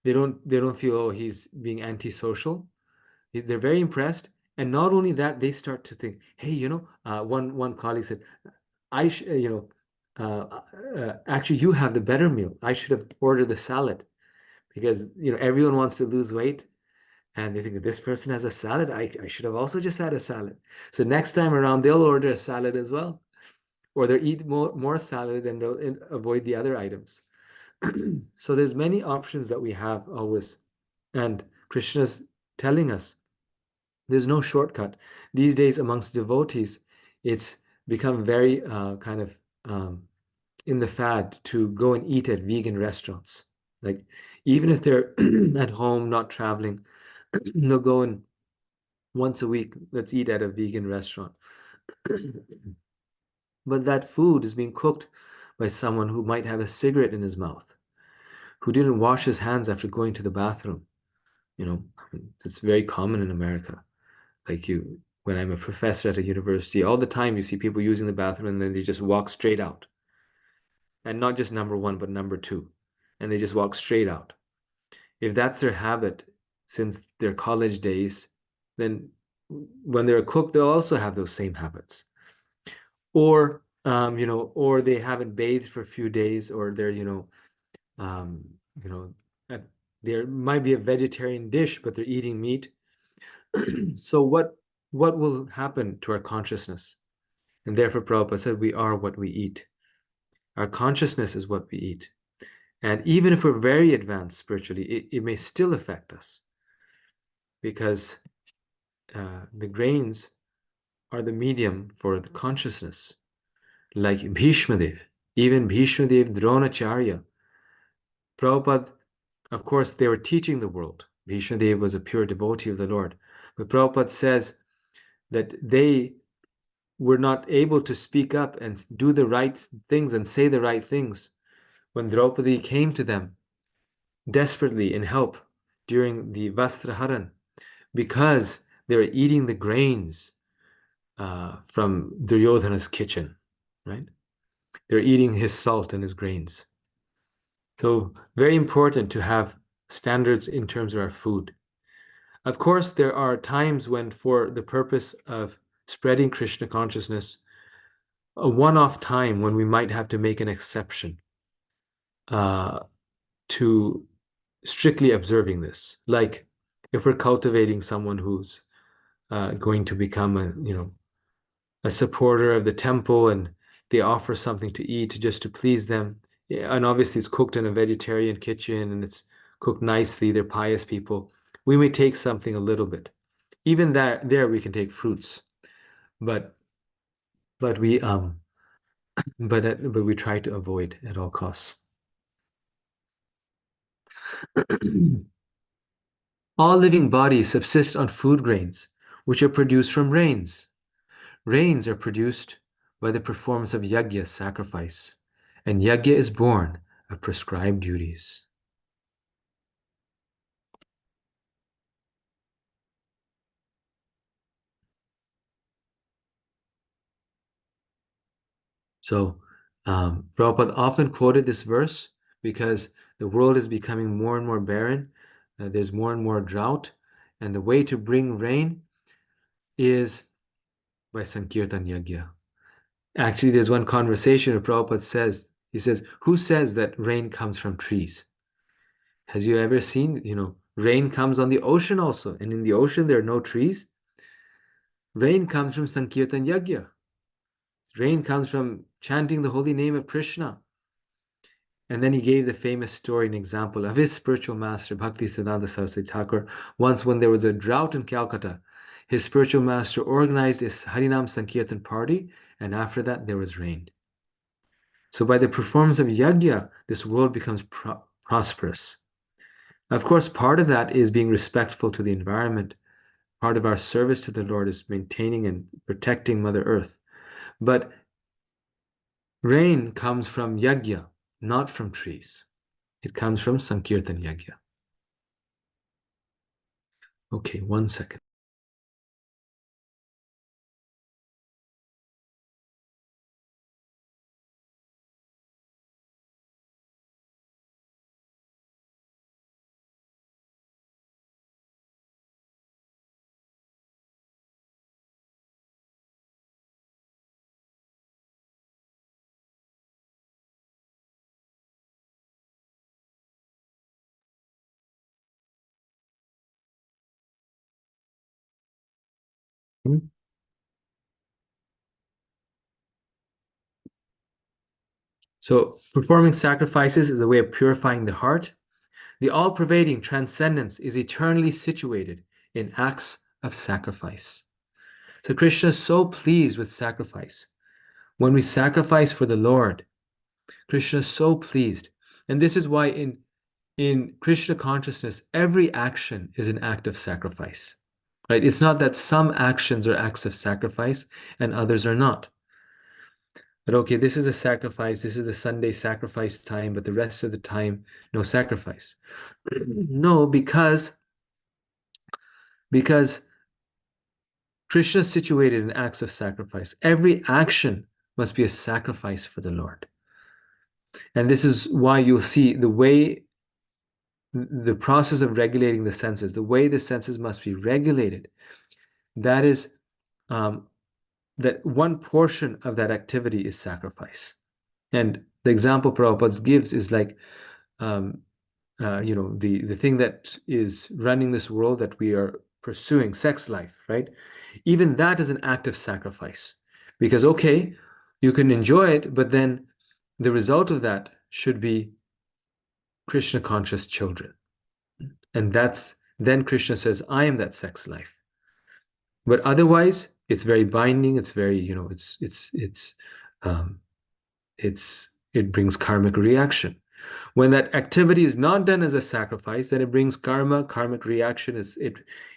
They don't feel, "Oh, he's being antisocial." They're very impressed. And not only that, they start to think, "Hey, one colleague said, actually, you have the better meal. I should have ordered the salad," because everyone wants to lose weight, And they think this person has a salad. I should have also just had a salad. So next time around, they'll order a salad as well, or they'll eat more salad and they'll avoid the other items. So there's many options that we have always, and Krishna's telling us there's no shortcut. These days amongst devotees, it's become very kind of in the fad to go and eat at vegan restaurants. Like even if they're at home, not traveling, they'll go and once a week, let's eat at a vegan restaurant. But that food is being cooked by someone who might have a cigarette in his mouth, who didn't wash his hands after going to the bathroom. You know, it's very common in America. Like when I'm a professor at a university, all the time you see people using the bathroom and then they just walk straight out. And not just number one, but number two. And they just walk straight out. If that's their habit since their college days, then when they're a cook, they'll also have those same habits. Or or they haven't bathed for a few days, or they're um, you know, there might be a vegetarian dish, but they're eating meat. So what will happen to our consciousness? And therefore, Prabhupada said, we are what we eat. Our consciousness is what we eat. And even if we're very advanced spiritually, it may still affect us because the grains are the medium for the consciousness. Like Bhishmadev, even Bhishmadev, Dronacharya, Prabhupada, of course, they were teaching the world. Bhishmadev was a pure devotee of the Lord. But Prabhupada says that they were not able to speak up and do the right things and say the right things when Draupadi came to them desperately in help during the Vastraharan because they were eating the grains from Duryodhana's kitchen, right? They're eating his salt and his grains. So very important to have standards in terms of our food. Of course, there are times when for the purpose of spreading Krishna consciousness, a one-off time when we might have to make an exception to strictly observing this. Like if we're cultivating someone who's going to become a supporter of the temple and they offer something to eat just to please them. Yeah, and obviously it's cooked in a vegetarian kitchen and it's cooked nicely. They're pious people. We may take something a little bit. Even there we can take fruits, but we but we try to avoid at all costs. All living bodies subsist on food grains, which are produced from rains. Rains are produced by the performance of yajna, sacrifice, and yajna is born of prescribed duties. So Prabhupada often quoted this verse because the world is becoming more and more barren. There's more and more drought. And the way to bring rain is by Sankirtan Yajna. Actually, there's one conversation where Prabhupada says, he says, who says that rain comes from trees? Has you ever seen, rain comes on the ocean also. And in the ocean, there are no trees. Rain comes from Sankirtan Yajna. Rain comes from chanting the holy name of Krishna. And then he gave the famous story, an example of his spiritual master, Bhakti Siddhanta Saraswati Thakur. Once when there was a drought in Calcutta, his spiritual master organized a Harinam Sankirtan party, and after that there was rain. So by the performance of yajna, this world becomes prosperous. Of course, part of that is being respectful to the environment. Part of our service to the Lord is maintaining and protecting Mother Earth. But rain comes from yajna, not from trees. It comes from Sankirtan Yajna. Okay, 1 second. So performing sacrifices is a way of purifying the heart. The all-pervading transcendence is eternally situated in acts of sacrifice. So Krishna is so pleased with sacrifice. When we sacrifice for the Lord, Krishna is so pleased. And this is why in Krishna consciousness, every action is an act of sacrifice. Right? It's not that some actions are acts of sacrifice and others are not. But okay, this is a sacrifice, this is the Sunday sacrifice time, but the rest of the time, no sacrifice. No, because Krishna is situated in acts of sacrifice. Every action must be a sacrifice for the Lord. And this is why you'll see the way, the process of regulating the senses, the way the senses must be regulated, that is, that one portion of that activity is sacrifice. And the example Prabhupada gives is like, the thing that is running this world that we are pursuing, sex life, right? Even that is an act of sacrifice. Because, okay, you can enjoy it, but then the result of that should be Krishna conscious children. And then Krishna says, I am that sex life. But otherwise, it's very binding. It's very, it brings karmic reaction. When that activity is not done as a sacrifice, then it brings karmic reaction.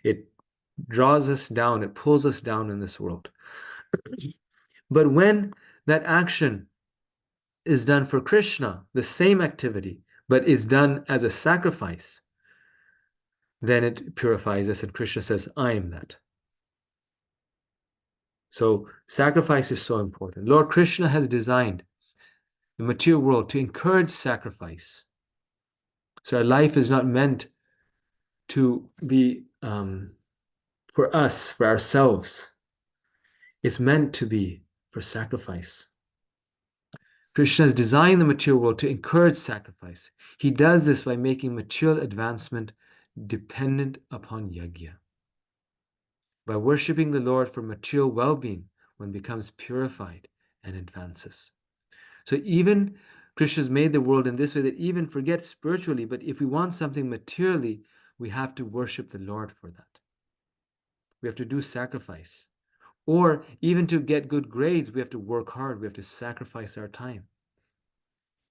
It draws us down, it pulls us down in this world. But when that action is done for Krishna, the same activity, but is done as a sacrifice, then it purifies us, and Krishna says, I am that. So sacrifice is so important. Lord Krishna has designed the material world to encourage sacrifice. So our life is not meant to be for us, for ourselves. It's meant to be for sacrifice. Krishna has designed the material world to encourage sacrifice. He does this by making material advancement dependent upon yajna. By worshipping the Lord for material well-being, one becomes purified and advances. So even Krishna's made the world in this way that even forget spiritually, but if we want something materially, we have to worship the Lord for that. We have to do sacrifice. Or even to get good grades, we have to work hard. We have to sacrifice our time.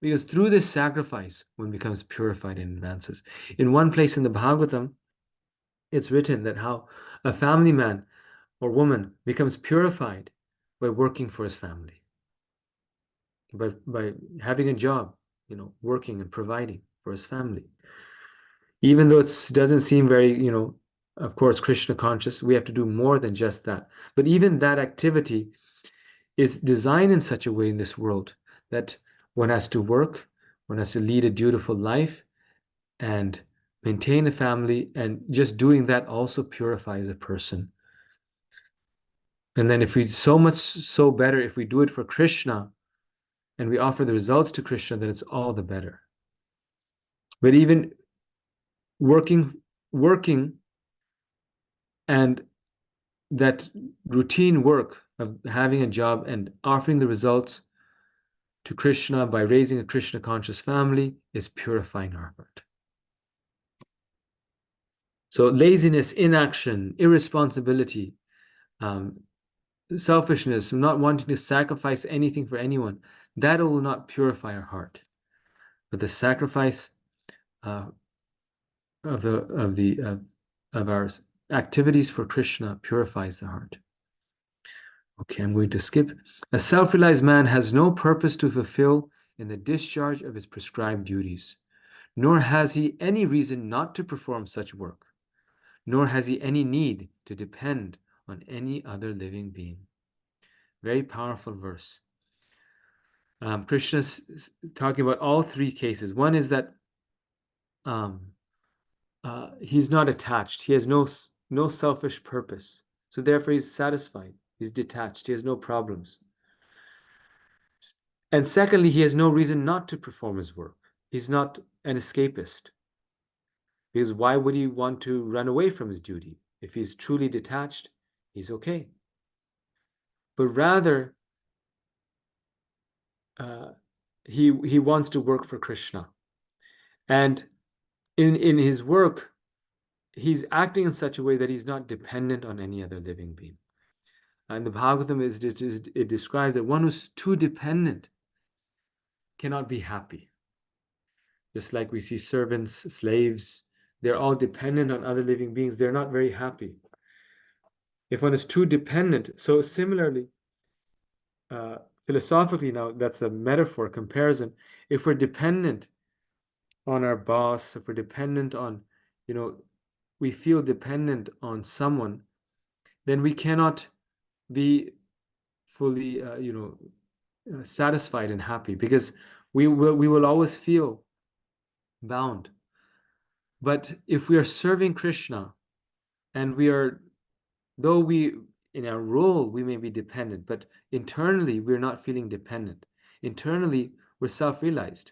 Because through this sacrifice, one becomes purified and advances. In one place in the Bhagavatam, it's written that how a family man or woman becomes purified by working for his family, by having a job, working and providing for his family. Even though it doesn't seem very, of course, Krishna conscious, we have to do more than just that. But even that activity is designed in such a way in this world that one has to work, one has to lead a dutiful life and maintain a family, and just doing that also purifies a person. And then if we so much so better if we do it for Krishna and we offer the results to Krishna, then it's all the better. But even working and that routine work of having a job and offering the results to Krishna by raising a Krishna conscious family is purifying our heart. So laziness, inaction, irresponsibility, selfishness, not wanting to sacrifice anything for anyone, that will not purify our heart. But the sacrifice of our activities for Krishna purifies the heart. Okay, I'm going to skip. A self-realized man has no purpose to fulfill in the discharge of his prescribed duties, nor has he any reason not to perform such work, nor has he any need to depend on any other living being. Very powerful verse. Krishna's talking about all three cases. One is that he's not attached. He has no selfish purpose. So therefore he's satisfied. He's detached. He has no problems. And secondly, he has no reason not to perform his work. He's not an escapist. Because why would he want to run away from his duty? If he's truly detached, he's okay. But rather, he wants to work for Krishna. And in his work, he's acting in such a way that he's not dependent on any other living being. And the Bhagavatam it describes that one who's too dependent cannot be happy. Just like we see servants, slaves, they're all dependent on other living beings. They're not very happy. If one is too dependent, so similarly, philosophically now, that's a metaphor, comparison. If we're dependent on our boss, if we're dependent on, we feel dependent on someone, then we cannot be fully, satisfied and happy, because we will always feel bound. But if we are serving Krishna, and though in our role we may be dependent, but internally we're not feeling dependent. Internally we're self-realized.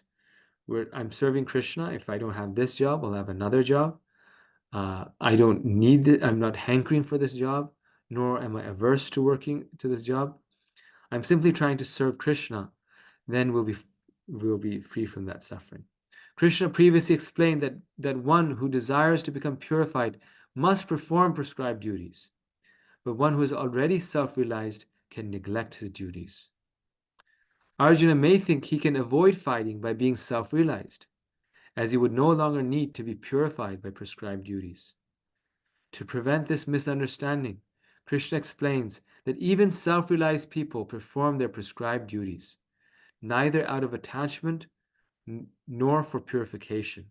I'm serving Krishna. If I don't have this job, I'll have another job. I don't need it. I'm not hankering for this job, nor am I averse to working to this job. I'm simply trying to serve Krishna. Then we'll be free from that suffering. Krishna previously explained that one who desires to become purified must perform prescribed duties, but one who is already self-realized can neglect his duties. Arjuna may think he can avoid fighting by being self-realized, as he would no longer need to be purified by prescribed duties. To prevent this misunderstanding, Krishna explains that even self-realized people perform their prescribed duties, neither out of attachment nor for purification,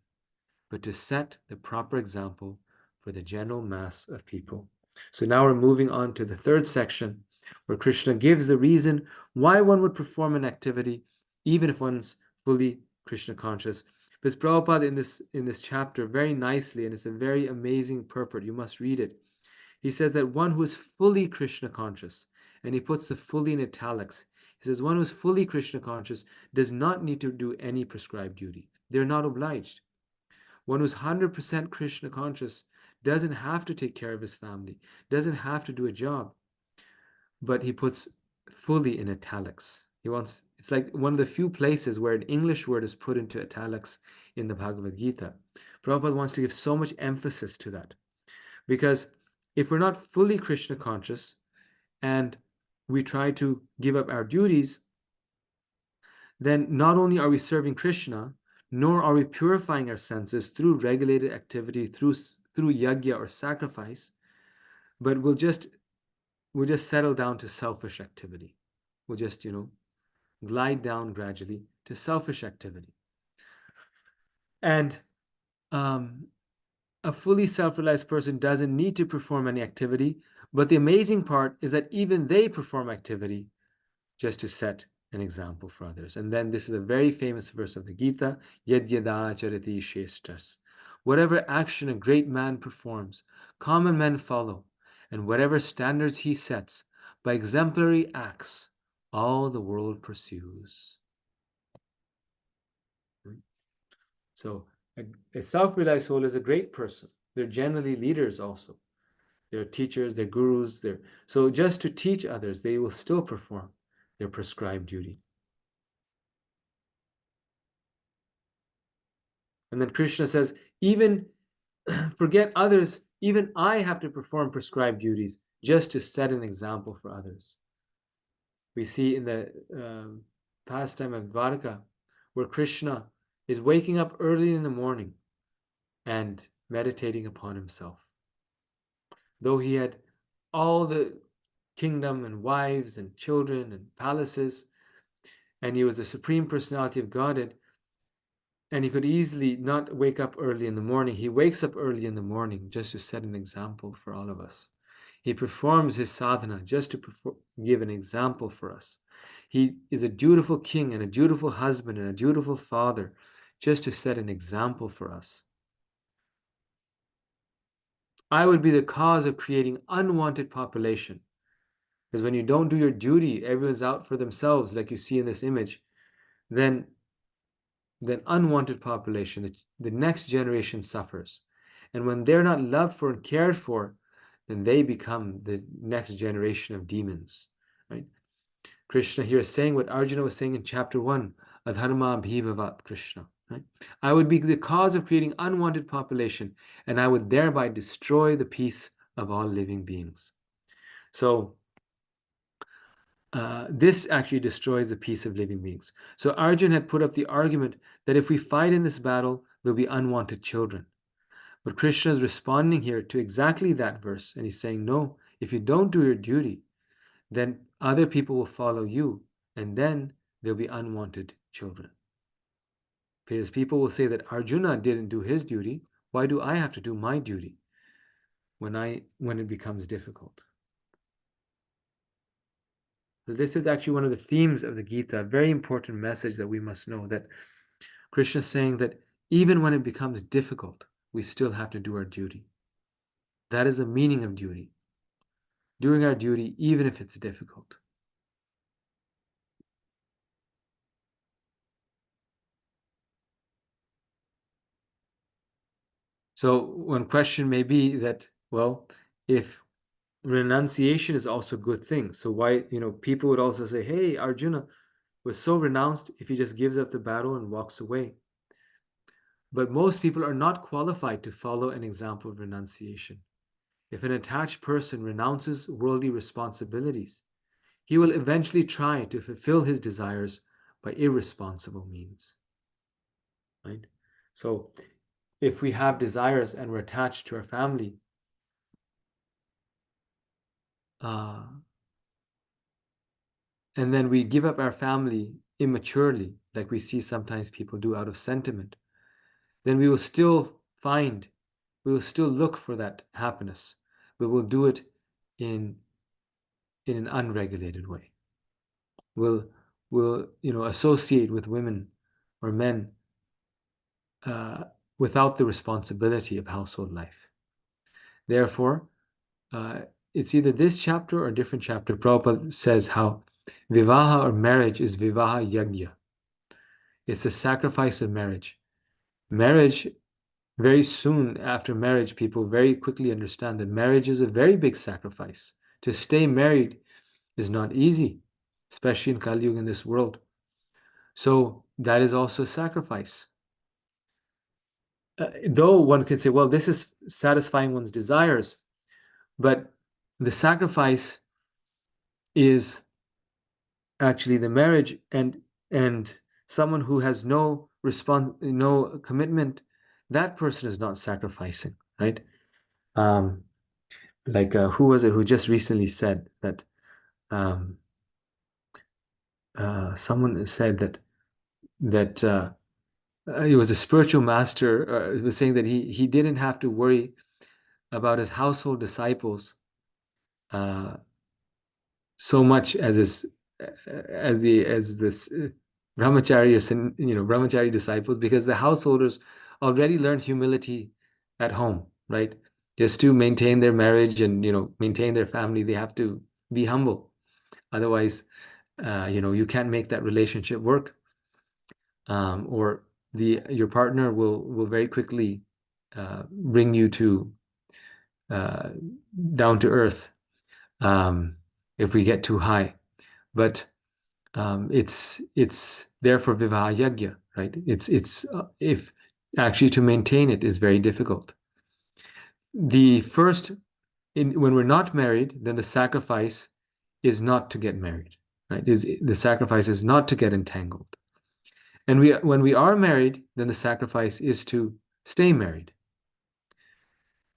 but to set the proper example for the general mass of people. So now we're moving on to the third section, where Krishna gives the reason why one would perform an activity even if one's fully Krishna conscious. Because Prabhupada in this chapter very nicely, and it's a very amazing purport, you must read it. He says that one who is fully Krishna conscious, and he puts the fully in italics. He says one who is fully Krishna conscious does not need to do any prescribed duty. They're not obliged. One who's 100% Krishna conscious doesn't have to take care of his family, doesn't have to do a job. But he puts fully in italics. It's like one of the few places where an English word is put into italics in the Bhagavad Gita. Prabhupada wants to give so much emphasis to that. Because if we're not fully Krishna conscious and we try to give up our duties, then not only are we serving Krishna, nor are we purifying our senses through regulated activity, through yajna or sacrifice, but we'll just settle down to selfish activity. We'll just, glide down gradually to selfish activity. And a fully self-realized person doesn't need to perform any activity, but the amazing part is that even they perform activity just to set an example for others. And then this is a very famous verse of the Gita, Yad yada charati shestas. Whatever action a great man performs, common men follow, and whatever standards he sets, by exemplary acts, all the world pursues. So a self-realized soul is a great person. They're generally leaders also. They're teachers, they're gurus. So just to teach others, they will still perform their prescribed duty. And then Krishna says, even forget others, even I have to perform prescribed duties just to set an example for others. We see in the pastime of Dwarka, where Krishna is waking up early in the morning and meditating upon himself. Though he had all the kingdom and wives and children and palaces, and he was the Supreme Personality of Godhead, and he could easily not wake up early in the morning. He wakes up early in the morning just to set an example for all of us. He performs his sadhana just to give an example for us. He is a dutiful king and a dutiful husband and a dutiful father just to set an example for us. I would be the cause of creating unwanted population. Because when you don't do your duty, everyone's out for themselves, like you see in this image, then unwanted population, the next generation suffers. And when they're not loved for and cared for, then they become the next generation of demons, right? Krishna here is saying what Arjuna was saying in chapter 1, Adharma Bhivavat Krishna, right? I would be the cause of creating unwanted population, and I would thereby destroy the peace of all living beings. So this actually destroys the peace of living beings. So Arjun had put up the argument that if we fight in this battle, there'll be unwanted children. But Krishna is responding here to exactly that verse, and he's saying, no, if you don't do your duty, then other people will follow you, and then there'll be unwanted children. Because people will say that Arjuna didn't do his duty, why do I have to do my duty when it becomes difficult? So this is actually one of the themes of the Gita, a very important message that we must know, that Krishna is saying that even when it becomes difficult, we still have to do our duty. That is the meaning of duty. Doing our duty even if it's difficult. So one question may be that, well, if renunciation is also a good thing, so why, people would also say, hey, Arjuna was so renounced if he just gives up the battle and walks away. But most people are not qualified to follow an example of renunciation. If an attached person renounces worldly responsibilities, he will eventually try to fulfill his desires by irresponsible means. Right? So if we have desires and we're attached to our family, and then we give up our family immaturely, like we see sometimes people do out of sentiment, then we will still look for that happiness, but we'll do it in an unregulated way. We'll associate with women or men without the responsibility of household life. Therefore, it's either this chapter or a different chapter. Prabhupada says how vivaha or marriage is vivaha yagya. It's a sacrifice of marriage. Marriage, very soon after marriage, people very quickly understand that marriage is a very big sacrifice. To stay married is not easy, especially in Kali Yuga, in this world. So that is also a sacrifice. Though one can say, well, this is satisfying one's desires, but the sacrifice is actually the marriage, and someone who has no commitment, that person is not sacrificing, right? Like who was it who just recently said that someone said that it was a spiritual master was saying that he didn't have to worry about his household disciples so much as this brahmachari or brahmachari disciples, because the householders already learned humility at home, right? Just to maintain their marriage and maintain their family, they have to be humble. Otherwise, you can't make that relationship work, or your partner will very quickly bring you to down to earth if we get too high. But it's therefore vivaha yagya, right? It's if actually to maintain it is very difficult. The first, when we're not married, then the sacrifice is not to get married, right? The sacrifice is not to get entangled. And when we are married, then the sacrifice is to stay married.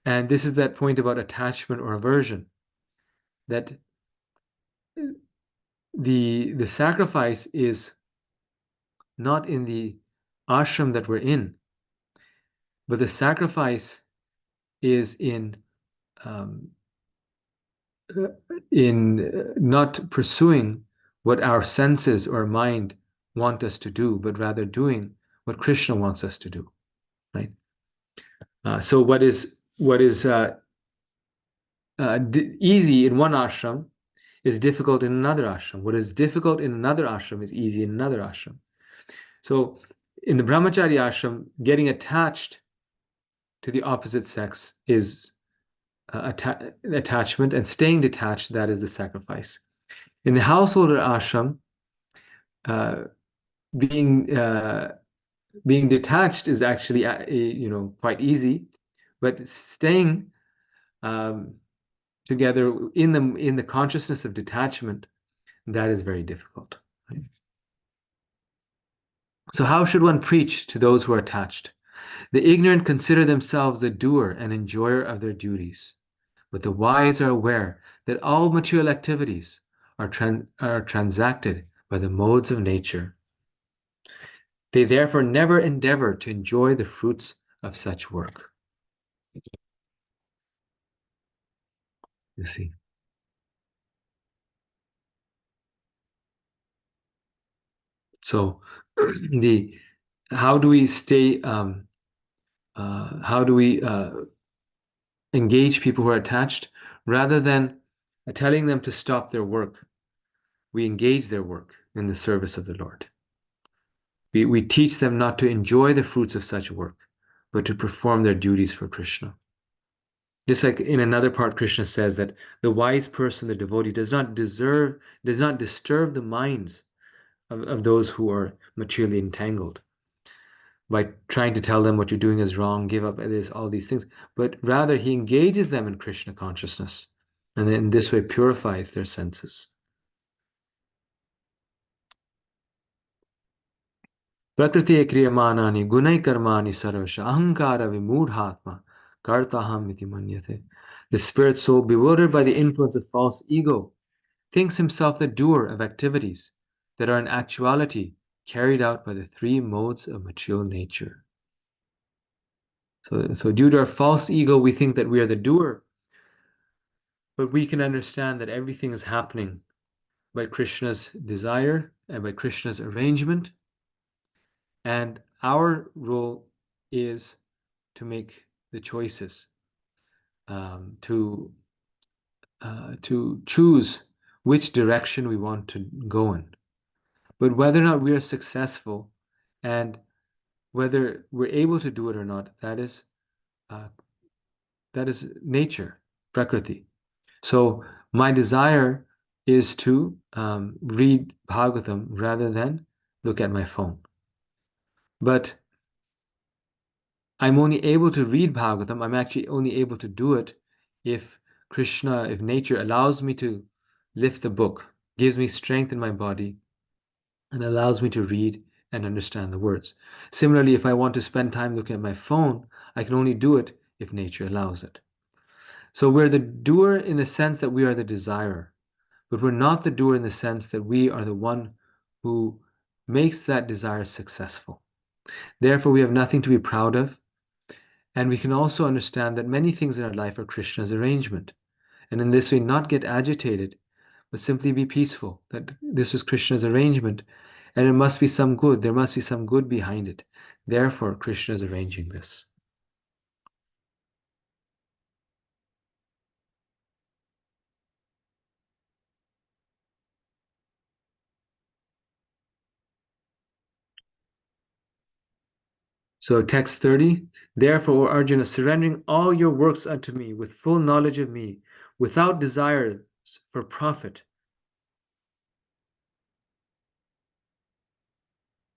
And this is that point about attachment or aversion, that the sacrifice is not in the ashram that we're in, but the sacrifice is in not pursuing what our senses or mind want us to do, but rather doing what Krishna wants us to do, right? So what is easy in one ashram is difficult in another ashram. What is difficult in another ashram is easy in another ashram. So in the brahmachari ashram, getting attached to the opposite sex is attachment, and staying detached, that is the sacrifice. In the household or ashram, being detached is actually quite easy, but staying together in the consciousness of detachment, that is very difficult. Right? So how should one preach to those who are attached? The ignorant consider themselves the doer and enjoyer of their duties, but the wise are aware that all material activities are transacted by the modes of nature. They therefore never endeavor to enjoy the fruits of such work. You see. So how do we stay, how do we engage people who are attached? Rather than telling them to stop their work, we engage their work in the service of the Lord. We teach them not to enjoy the fruits of such work, but to perform their duties for Krishna. Just like in another part, Krishna says that the wise person, the devotee, does not disturb the minds of those who are materially entangled by trying to tell them what you're doing is wrong, give up this, all these things, but rather he engages them in Krishna consciousness, and then in this way purifies their senses. Prakriti kriyamanani gunai karmani sarvasha ahankara vimudhatma kartaham iti manyate. The spirit soul, bewildered by the influence of false ego, thinks himself the doer of activities that are in actuality carried out by the three modes of material nature. So due to our false ego, we think that we are the doer, but we can understand that everything is happening by Krishna's desire and by Krishna's arrangement, and our role is to make the choices, to choose which direction we want to go in. But whether or not we are successful and whether we're able to do it or not, that is nature, Prakriti. So my desire is to read Bhagavatam rather than look at my phone. But I'm only able to read Bhagavatam, I'm actually only able to do it if Krishna, if nature allows me to lift the book, gives me strength in my body, and allows me to read and understand the words. Similarly, if I want to spend time looking at my phone, I can only do it if nature allows it. So we're the doer in the sense that we are the desirer, but we're not the doer in the sense that we are the one who makes that desire successful. Therefore, we have nothing to be proud of, and we can also understand that many things in our life are Krishna's arrangement, and in this way not get agitated, but simply be peaceful, that this is Krishna's arrangement, and it must be some good, there must be some good behind it. Therefore, Krishna is arranging this. So text 30, therefore, O Arjuna, surrendering all your works unto me with full knowledge of me, without desires for profit,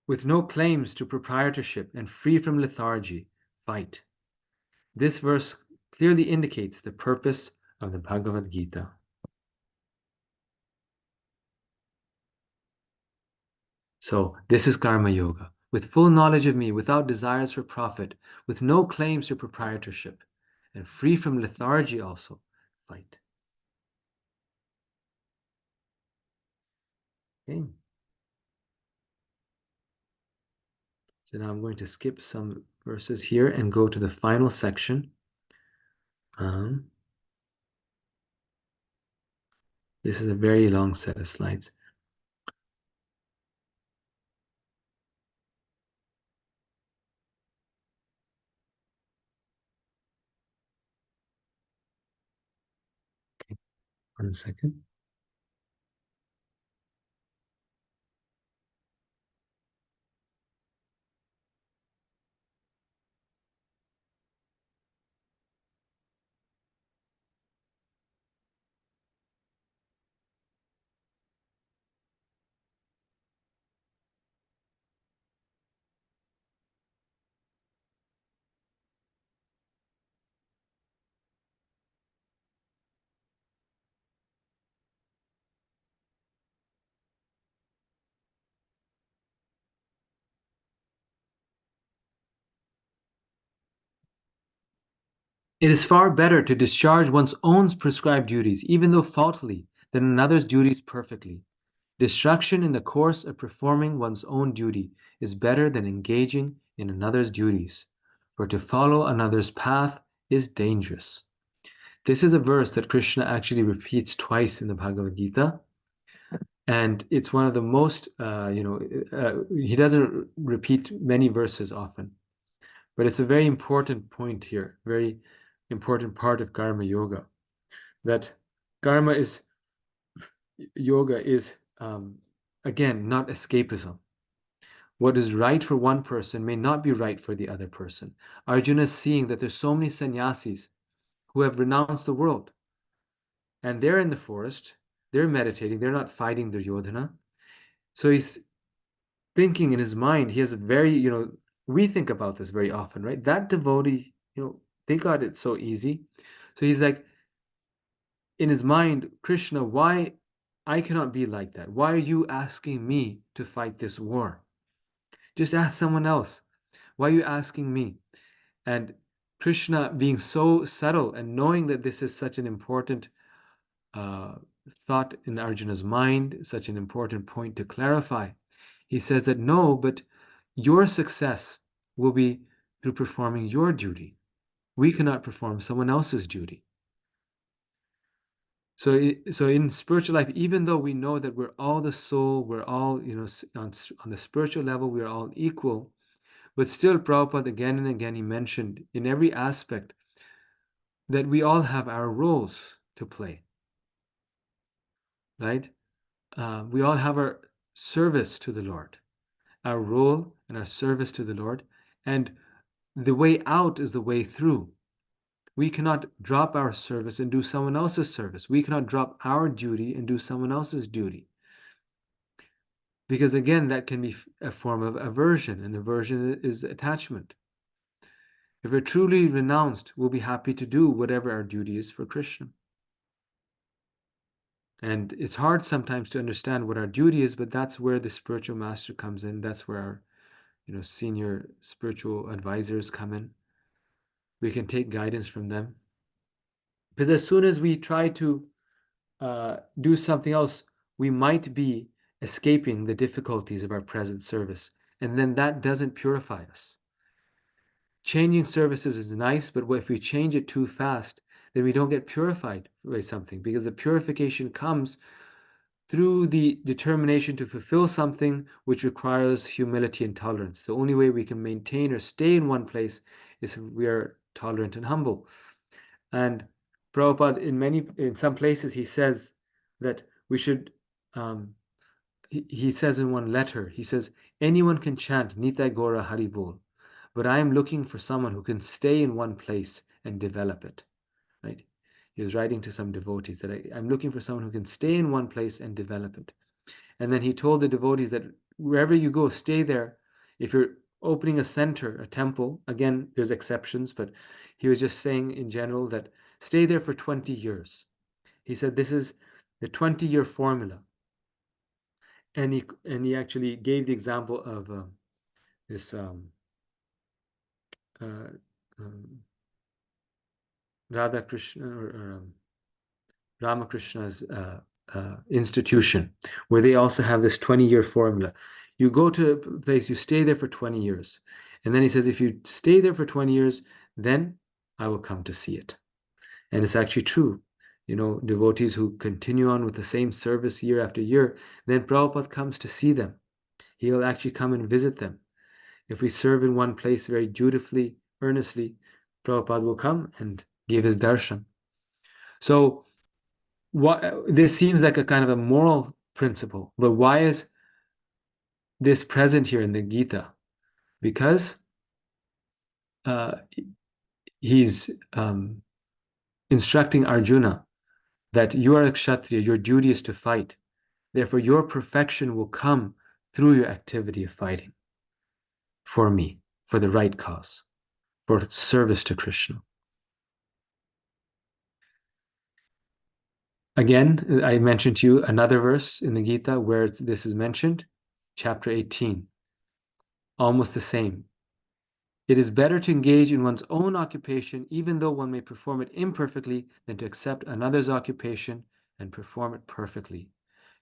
with no claims to proprietorship, and free from lethargy, fight. This verse clearly indicates the purpose of the Bhagavad Gita. So this is Karma Yoga. With full knowledge of me, without desires for profit, with no claims to proprietorship, and free from lethargy also, fight. Okay. So now I'm going to skip some verses here and go to the final section. This is a very long set of slides. Okay, 1 second. It is far better to discharge one's own prescribed duties, even though faultily, than another's duties perfectly. Destruction in the course of performing one's own duty is better than engaging in another's duties, for to follow another's path is dangerous. This is a verse that Krishna actually repeats twice in the Bhagavad Gita, and it's one of the most, he doesn't repeat many verses often, but it's a very important point here, very important part of karma yoga, that karma yoga is, again, not escapism. What is right for one person may not be right for the other person. Arjuna is seeing that there's so many sannyasis who have renounced the world, and they're in the forest, they're meditating, they're not fighting Duryodhana. So he's thinking in his mind, he has a very, we think about this very often, right? That devotee, they got it so easy. So he's like, in his mind, Krishna, why I cannot be like that? Why are you asking me to fight this war? Just ask someone else. Why are you asking me? And Krishna, being so subtle and knowing that this is such an important thought in Arjuna's mind, such an important point to clarify, he says that no, but your success will be through performing your duty. We cannot perform someone else's duty. So in spiritual life, even though we know that we're all the soul, we're all, on the spiritual level, we're all equal, but still Prabhupada again and again, he mentioned in every aspect that we all have our roles to play, right? We all have our service to the Lord, our role and our service to the Lord, and the way out is the way through. We cannot drop our service and do someone else's service. We cannot drop our duty and do someone else's duty. Because again, that can be a form of aversion, and aversion is attachment. If we're truly renounced, we'll be happy to do whatever our duty is for Krishna. And it's hard sometimes to understand what our duty is, but that's where the spiritual master comes in. That's where our, senior spiritual advisors come in. We can take guidance from them. Because as soon as we try to do something else, we might be escaping the difficulties of our present service. And then that doesn't purify us. Changing services is nice, but if we change it too fast, then we don't get purified by something, because the purification comes through the determination to fulfill something which requires humility and tolerance. The only way we can maintain or stay in one place is if we are tolerant and humble. And Prabhupada, in some places, he says that we should, he says in one letter, he says, anyone can chant Nitai Gora Hari Bol, but I am looking for someone who can stay in one place and develop it, right? He was writing to some devotees that I'm looking for someone who can stay in one place and develop it. And then he told the devotees that wherever you go, stay there. If you're opening a center, a temple, again, there's exceptions, but he was just saying in general that stay there for 20 years. He said this is the 20-year formula. And he actually gave the example of this Radha Krishna or Ramakrishna's institution, where they also have this 20-year formula. You go to a place, you stay there for 20 years. And then he says, if you stay there for 20 years, then I will come to see it. And it's actually true. Devotees who continue on with the same service year after year, then Prabhupada comes to see them. He'll actually come and visit them. If we serve in one place very dutifully, earnestly, Prabhupada will come and give his darshan. So this seems like a kind of a moral principle, but why is this present here in the Gita? Because he's instructing Arjuna that you are a Kshatriya, your duty is to fight. Therefore, your perfection will come through your activity of fighting for me, for the right cause, for service to Krishna. Again, I mentioned to you another verse in the Gita where this is mentioned, chapter 18. Almost the same. It is better to engage in one's own occupation, even though one may perform it imperfectly, than to accept another's occupation and perform it perfectly.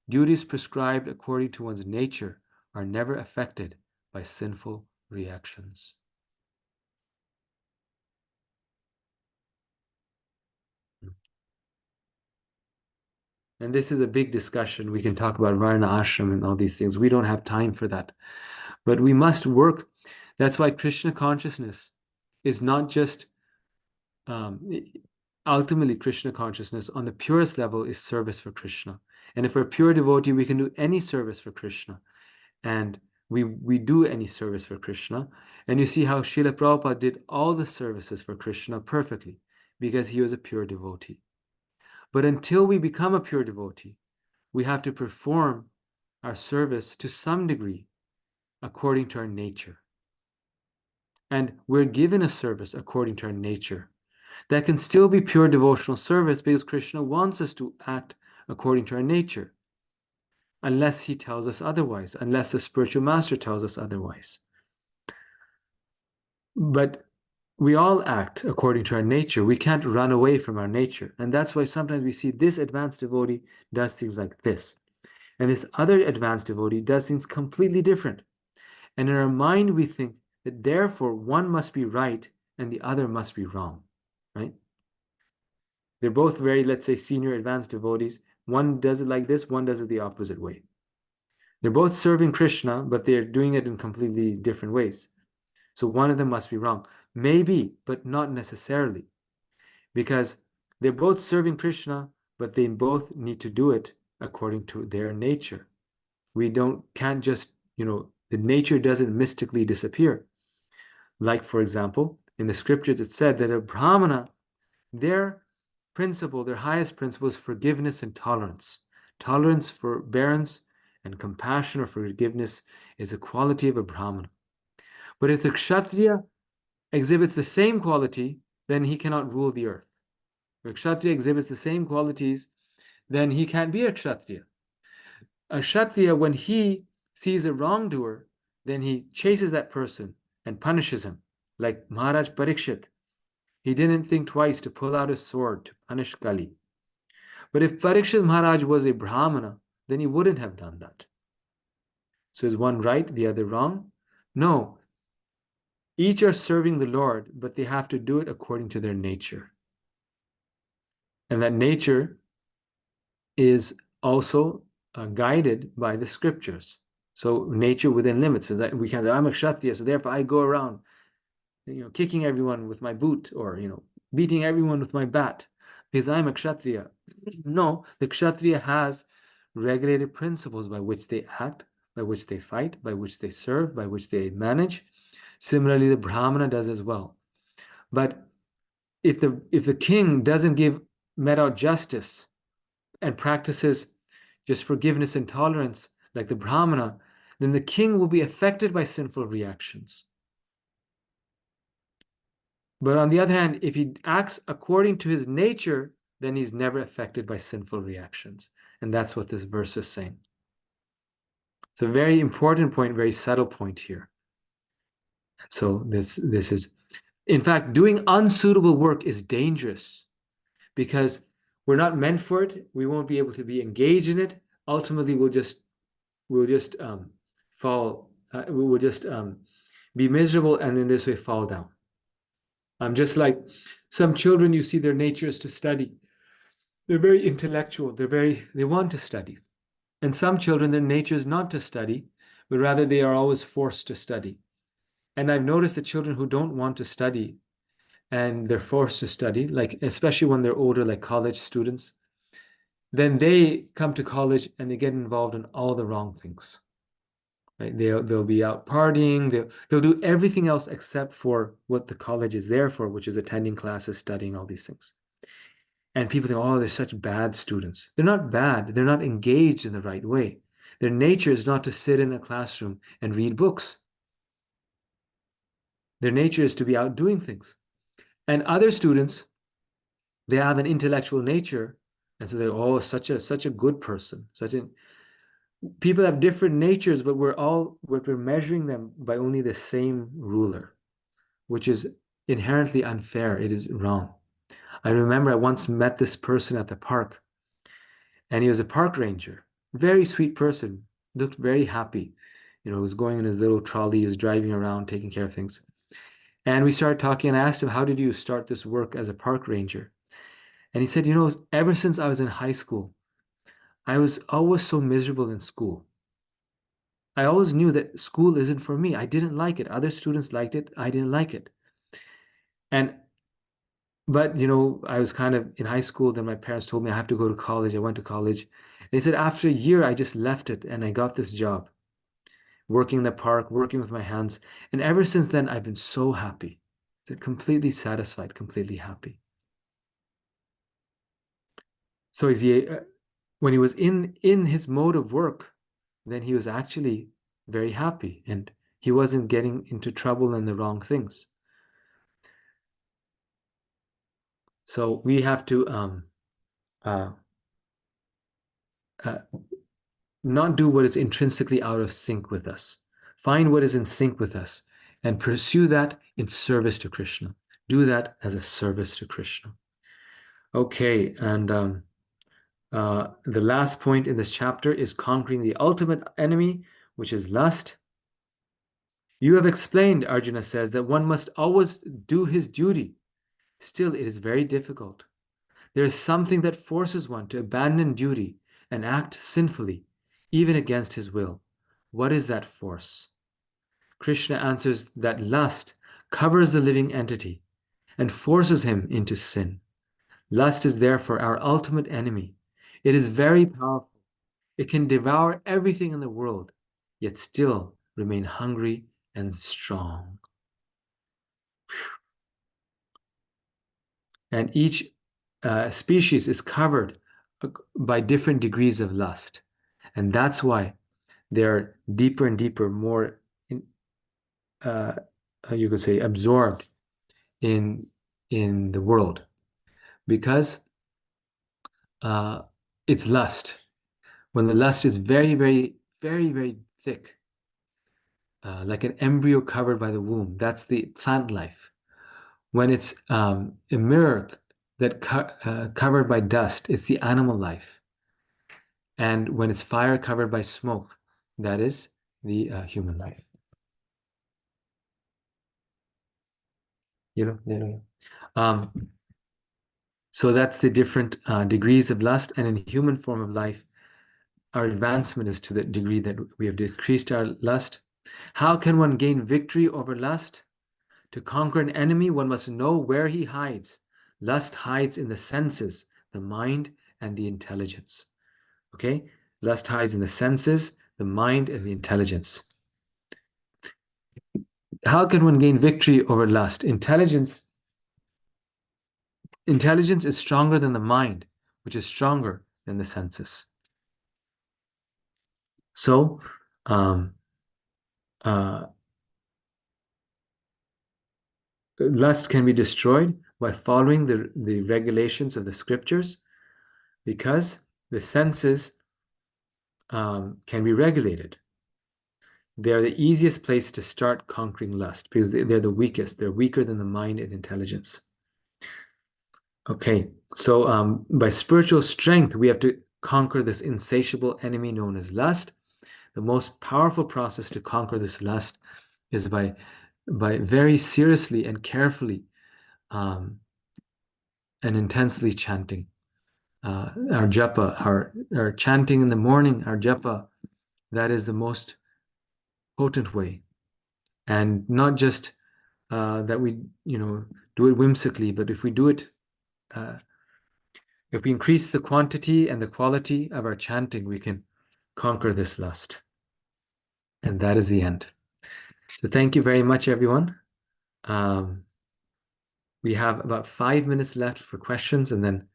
Duties prescribed according to one's nature are never affected by sinful reactions. And this is a big discussion. We can talk about Varna Ashram and all these things. We don't have time for that. But we must work. That's why Krishna consciousness is not just, ultimately, Krishna consciousness on the purest level is service for Krishna. And if we're a pure devotee, we can do any service for Krishna. And we do any service for Krishna. And you see how Srila Prabhupada did all the services for Krishna perfectly because he was a pure devotee. But until we become a pure devotee, we have to perform our service to some degree according to our nature. And we're given a service according to our nature. That can still be pure devotional service because Krishna wants us to act according to our nature, unless he tells us otherwise, unless the spiritual master tells us otherwise. But we all act according to our nature. We can't run away from our nature. And that's why sometimes we see this advanced devotee does things like this. And this other advanced devotee does things completely different. And in our mind, we think that therefore one must be right and the other must be wrong, right? They're both very, let's say, senior advanced devotees. One does it like this, one does it the opposite way. They're both serving Krishna, but they're doing it in completely different ways. So one of them must be wrong. Maybe, but not necessarily. Because they're both serving Krishna, but they both need to do it according to their nature. We can't just, the nature doesn't mystically disappear. Like, for example, in the scriptures, it said that a Brahmana, their principle, their highest principle is forgiveness and tolerance. Tolerance, forbearance, and compassion or forgiveness is a quality of a Brahmana. But if the Kshatriya exhibits the same quality, then he cannot rule the earth. If a Kshatriya exhibits the same qualities, then he can't be a Kshatriya. A Kshatriya, when he sees a wrongdoer, then he chases that person and punishes him, like Maharaj Parikshit. He didn't think twice to pull out his sword to punish Kali. But if Parikshit Maharaj was a Brahmana, then he wouldn't have done that. So is one right, the other wrong? No. Each are serving the Lord, but they have to do it according to their nature. And that nature is also guided by the scriptures. So nature within limits. So that we can say, I'm a Kshatriya, so therefore I go around, kicking everyone with my boot or, beating everyone with my bat because I'm a Kshatriya. No, the Kshatriya has regulated principles by which they act, by which they fight, by which they serve, by which they manage. Similarly, the Brahmana does as well. But if the king doesn't met out justice and practices just forgiveness and tolerance like the Brahmana, then the king will be affected by sinful reactions. But on the other hand, if he acts according to his nature, then he's never affected by sinful reactions. And that's what this verse is saying. It's a very important point, very subtle point here. So this is, in fact, doing unsuitable work is dangerous because we're not meant for it. We won't be able to be engaged in it. Ultimately, we'll just fall. We will just be miserable, and in this way fall down. Just like some children, you see their nature is to study. They're very intellectual. They want to study. And some children, their nature is not to study, but rather they are always forced to study. And I've noticed that children who don't want to study and they're forced to study, like especially when they're older, like college students, then they come to college and they get involved in all the wrong things. Right? They'll be out partying. They'll do everything else except for what the college is there for, which is attending classes, studying all these things. And people think, oh, they're such bad students. They're not bad. They're not engaged in the right way. Their nature is not to sit in a classroom and read books. Their nature is to be out doing things. And other students, they have an intellectual nature, and so they're such a good person. People have different natures, but we're measuring them by only the same ruler. which is inherently unfair. It is wrong. I remember I once met this person at the park, and he was a park ranger, very sweet person, looked very happy. Was going in his little trolley, he was driving around, taking care of things. And we started talking, and I asked him, how did you start this work as a park ranger? And he said, ever since I was in high school, I was always so miserable in school. I always knew that school isn't for me. I didn't like it. Other students liked it. I didn't like it. But I was kind of in high school. Then my parents told me I have to go to college. I went to college. And he said, after a year, I just left it and I got this job, working in the park, working with my hands. And ever since then, I've been so happy. Completely satisfied, completely happy. So when he was in his mode of work, then he was actually very happy and he wasn't getting into trouble and the wrong things. So we have to not do what is intrinsically out of sync with us. Find what is in sync with us and pursue that in service to Krishna. Do that as a service to Krishna. Okay, and the last point in this chapter is conquering the ultimate enemy, which is lust. You have explained, Arjuna says, that one must always do his duty. Still, it is very difficult. There is something that forces one to abandon duty and act sinfully, even against his will. What is that force? Krishna answers that lust covers the living entity and forces him into sin. Lust is therefore our ultimate enemy. It is very powerful. It can devour everything in the world, yet still remain hungry and strong. And each species is covered by different degrees of lust. And that's why they're deeper and deeper, more, you could say, absorbed in the world. Because it's lust. When the lust is very, very, very, very thick, like an embryo covered by the womb, that's the plant life. When it's a mirror that covered by dust, it's the animal life. And when it's fire covered by smoke, that is the human life. So that's the different degrees of lust. And in human form of life, our advancement is to the degree that we have decreased our lust. How can one gain victory over lust? To conquer an enemy, one must know where he hides. Lust hides in the senses, the mind, and the intelligence. Okay? Lust hides in the senses, the mind, and the intelligence. How can one gain victory over lust? Intelligence is stronger than the mind, which is stronger than the senses. So, lust can be destroyed by following the regulations of the scriptures, because the senses can be regulated. They are the easiest place to start conquering lust because they're the weakest. They're weaker than the mind and intelligence. Okay, so by spiritual strength, we have to conquer this insatiable enemy known as lust. The most powerful process to conquer this lust is by very seriously and carefully and intensely chanting our japa, our chanting in the morning, our japa. That is the most potent way. And not just that we do it whimsically, but if we do it, if we increase the quantity and the quality of our chanting, we can conquer this lust. And that is the end. So thank you very much, everyone. We have about 5 minutes left for questions, and then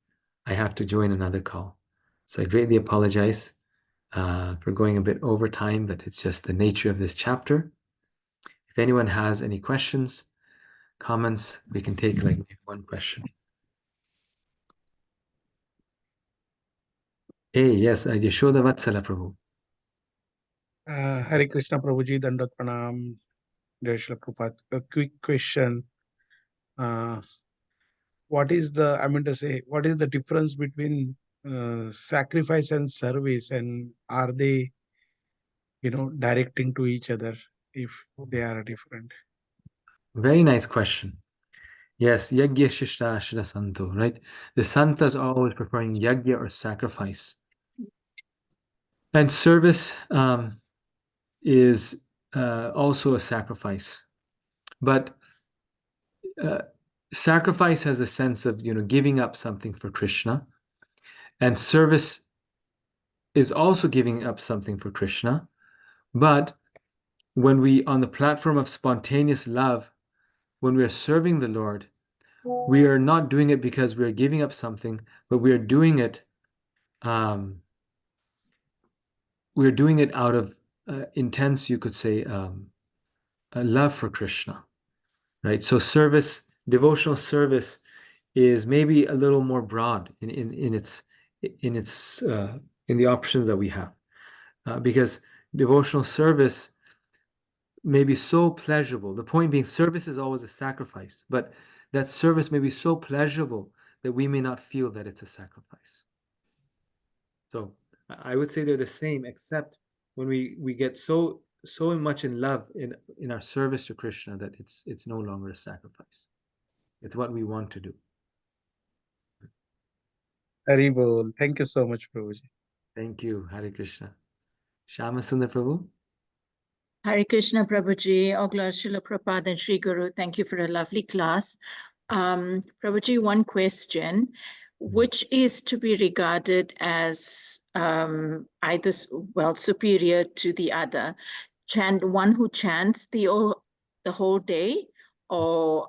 I have to join another call. So I greatly apologize for going a bit over time, but it's just the nature of this chapter. If anyone has any questions, comments, we can take like maybe one question. Hey, yes, Yashoda Vatsala Prabhu. Hare Krishna Prabhuji, Dandat Pranam. Jai Srila Prabhupada. A quick question. What is the, I mean to say, what is the difference between sacrifice and service, and are they, directing to each other if they are different? Very nice question. Yes, yagya shishta ashra santo, right? The santas are always preferring yagya or sacrifice. And service is also a sacrifice. But sacrifice has a sense of, giving up something for Krishna. And service is also giving up something for Krishna. But when we, on the platform of spontaneous love, when we are serving the Lord, we are not doing it because we are giving up something, but we are doing it out of intense, you could say, a love for Krishna, right? So service, devotional service, is maybe a little more broad in the options that we have, because devotional service may be so pleasurable. The point being, service is always a sacrifice, but that service may be so pleasurable that we may not feel that it's a sacrifice. So I would say they're the same, except when we get so much in love in our service to Krishna that it's no longer a sacrifice. It's what we want to do. Hari Bol. Thank you so much, Prabhuji. Thank you, Hare Krishna. Shama Sundar Prabhu. Hare Krishna Prabhuji, Ogla Srila Prabhupada and Sri Guru, thank you for a lovely class. Prabhuji, one question. Which is to be regarded as either, superior to the other? One who chants the whole day, or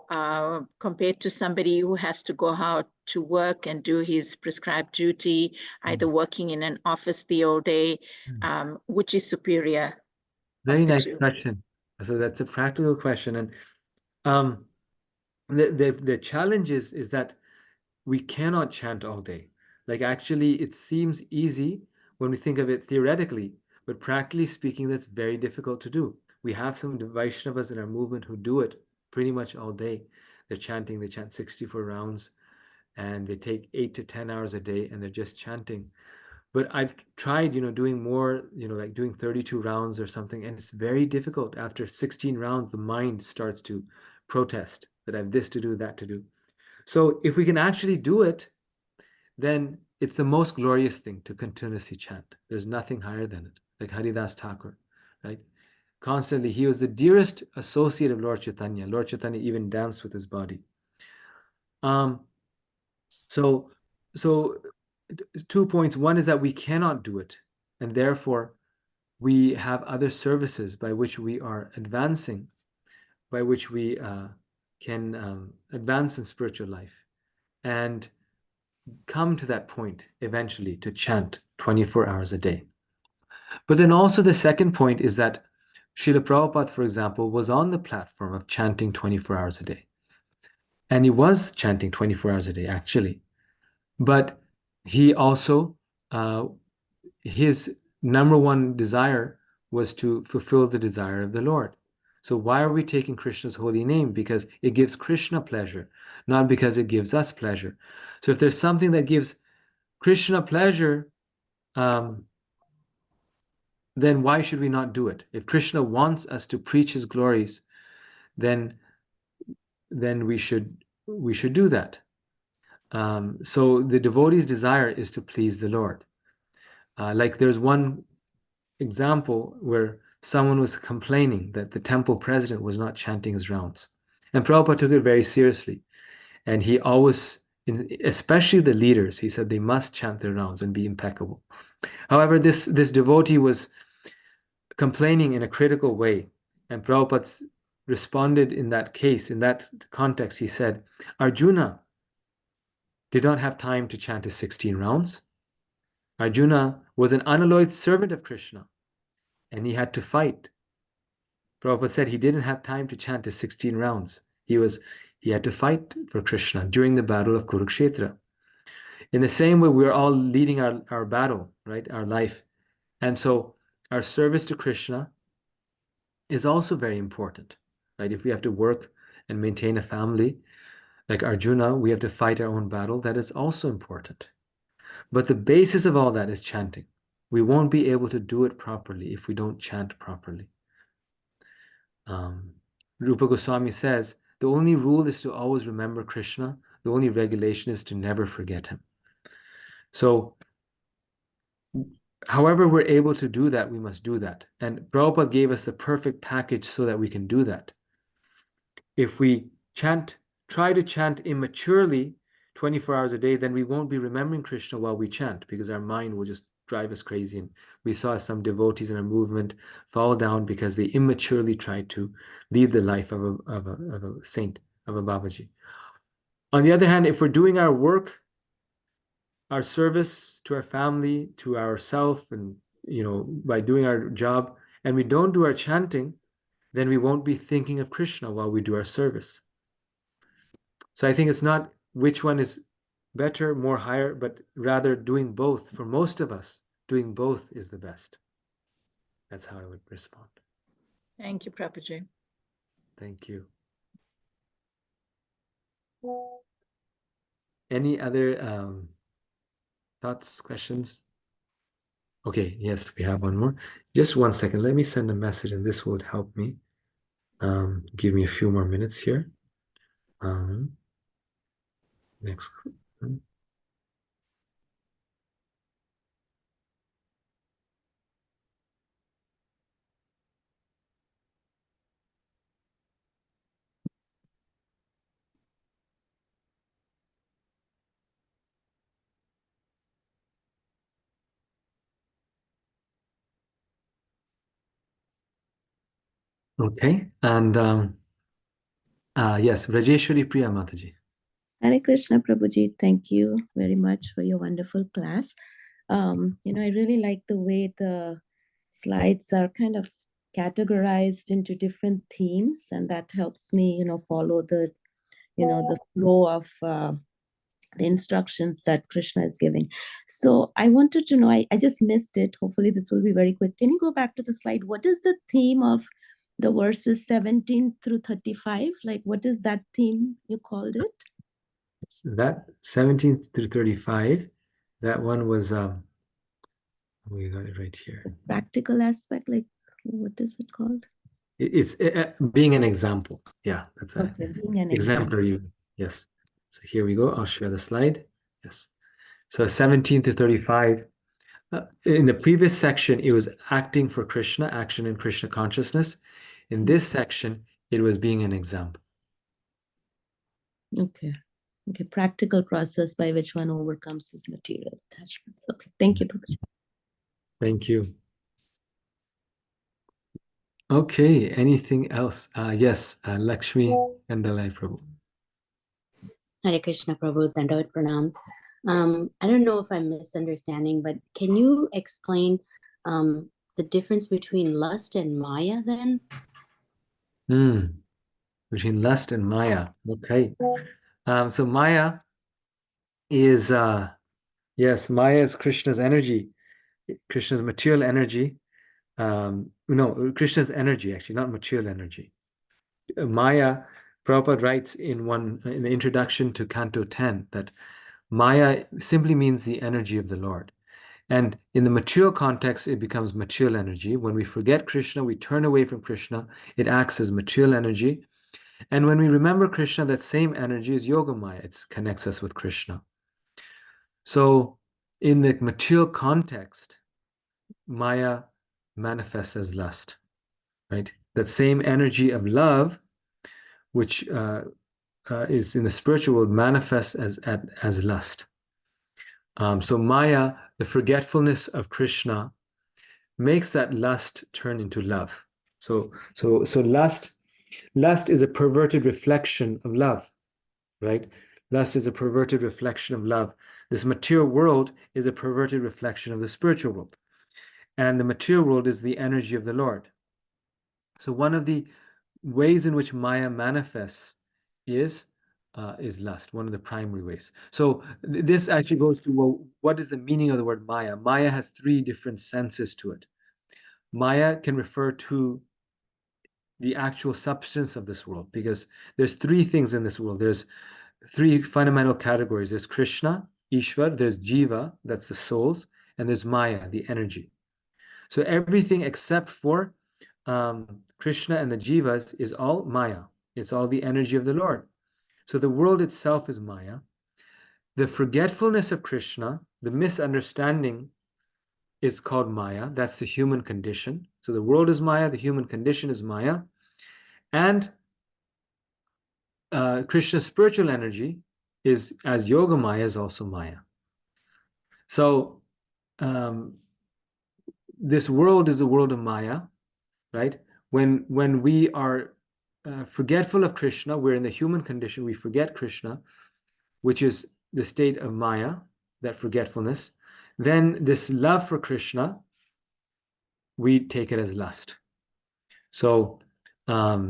compared to somebody who has to go out to work and do his prescribed duty, either working in an office the whole day, which is superior? Very nice question. So that's a practical question, and the challenge is that we cannot chant all day. Like, actually, it seems easy when we think of it theoretically, but practically speaking, that's very difficult to do. We have some Vaishnavas in our movement who do it pretty much all day. They're chanting, they chant 64 rounds, and they take 8 to 10 hours a day, and they're just chanting. But I've tried, doing more, like doing 32 rounds or something, and it's very difficult. After 16 rounds, the mind starts to protest that I have this to do, that to do. So if we can actually do it, then it's the most glorious thing to continuously chant. There's nothing higher than it. Like Haridas Thakur, right? Constantly, he was the dearest associate of Lord Chaitanya. Lord Chaitanya even danced with his body. So 2 points. One is that we cannot do it, and therefore we have other services by which we are advancing, by which we can advance in spiritual life and come to that point eventually to chant 24 hours a day. But then also the second point is that Srila Prabhupada, for example, was on the platform of chanting 24 hours a day. And he was chanting 24 hours a day, actually. But he also, his number one desire was to fulfill the desire of the Lord. So why are we taking Krishna's holy name? Because it gives Krishna pleasure, not because it gives us pleasure. So if there's something that gives Krishna pleasure, then why should we not do it? If Krishna wants us to preach his glories, then we should do that. So the devotee's desire is to please the Lord. Like there's one example where someone was complaining that the temple president was not chanting his rounds. And Prabhupada took it very seriously. And he always, especially the leaders, he said they must chant their rounds and be impeccable. However, this devotee was complaining in a critical way. And Prabhupada responded in that case, in that context, he said, Arjuna did not have time to chant his 16 rounds. Arjuna was an unalloyed servant of Krishna, and he had to fight. Prabhupada said he didn't have time to chant his 16 rounds. He had to fight for Krishna during the battle of Kurukshetra. In the same way, we're all leading our battle, right? Our life. And so our service to Krishna is also very important. right? If we have to work and maintain a family, like Arjuna, we have to fight our own battle. That is also important. But the basis of all that is chanting. We won't be able to do it properly if we don't chant properly. Rupa Goswami says, the only rule is to always remember Krishna. The only regulation is to never forget him. So, however we're able to do that, we must do that. And Prabhupada gave us the perfect package so that we can do that. If we try to chant immaturely 24 hours a day, then we won't be remembering Krishna while we chant, because our mind will just drive us crazy. And we saw some devotees in our movement fall down because they immaturely tried to lead the life of a saint, of a Babaji. On the other hand, if we're doing our work, our service to our family, to ourself, and by doing our job, and we don't do our chanting, then we won't be thinking of Krishna while we do our service. So I think it's not which one is better, more higher, but rather doing both. For most of us, doing both is the best. That's how I would respond. Thank you, Prabhuji. Thank you. Any other thoughts, questions? Okay, yes, we have one more. Just 1 second. Let me send a message, and this would help me. Give me a few more minutes here. Next. Okay, and yes, Rajeshwari Priya Mataji. Hare Krishna Prabhuji, thank you very much for your wonderful class. I really like the way the slides are kind of categorized into different themes, and that helps me, follow the flow of the instructions that Krishna is giving. So I wanted to know, I just missed it. Hopefully this will be very quick. Can you go back to the slide? What is the theme of the verses 17 through 35? Like, what is that theme you called it? That 17 through 35, that one was we got it right here. The practical aspect, like what is it called? It's being an example. Yeah, that's Okay, being an exemplary. Yes. So here we go. I'll share the slide. Yes. So 17 to 35. In the previous section, it was acting for Krishna, action in Krishna consciousness. In this section, it was being an example. Okay. Okay, practical process by which one overcomes his material attachments. Okay, thank you, Prabhuji. Thank you. Okay, anything else? Yes, Lakshmi and Dalai Prabhu. Hare Krishna Prabhu, Dandavat Pranams. I don't know if I'm misunderstanding, but can you explain the difference between lust and Maya then? Between lust and Maya. Okay. So Maya is, yes, Maya is Krishna's energy, Krishna's material energy. No, Krishna's energy, actually, not material energy. Maya, Prabhupada writes in the introduction to Canto 10 that Maya simply means the energy of the Lord. And in the material context, it becomes material energy. When we forget Krishna, we turn away from Krishna, it acts as material energy. And when we remember Krishna, that same energy is Yoga Maya. It connects us with Krishna. So in the material context, Maya manifests as lust, right? That same energy of love, which is in the spiritual world, manifests as lust. So Maya, the forgetfulness of Krishna, makes that lust turn into love. So lust is a perverted reflection of love, right? Lust is a perverted reflection of love. This material world is a perverted reflection of the spiritual world. And the material world is the energy of the Lord. So one of the ways in which Maya manifests is lust, one of the primary ways. So this actually goes to, well, what is the meaning of the word Maya? Maya has three different senses to it. Maya can refer to the actual substance of this world, because there's three things in this world. There's three fundamental categories. There's Krishna, Ishvar, there's Jiva, that's the souls, and there's Maya, the energy. So everything except for Krishna and the Jivas is all Maya. It's all the energy of the Lord. So the world itself is Maya. The forgetfulness of Krishna, the misunderstanding, is called Maya. That's the human condition. So the world is Maya, the human condition is Maya. And Krishna's spiritual energy is, as Yoga Maya, is also Maya. So this world is the world of Maya, right? When we are forgetful of Krishna, we're in the human condition, we forget Krishna, which is the state of Maya, that forgetfulness. Then this love for Krishna, we take it as lust. So yeah,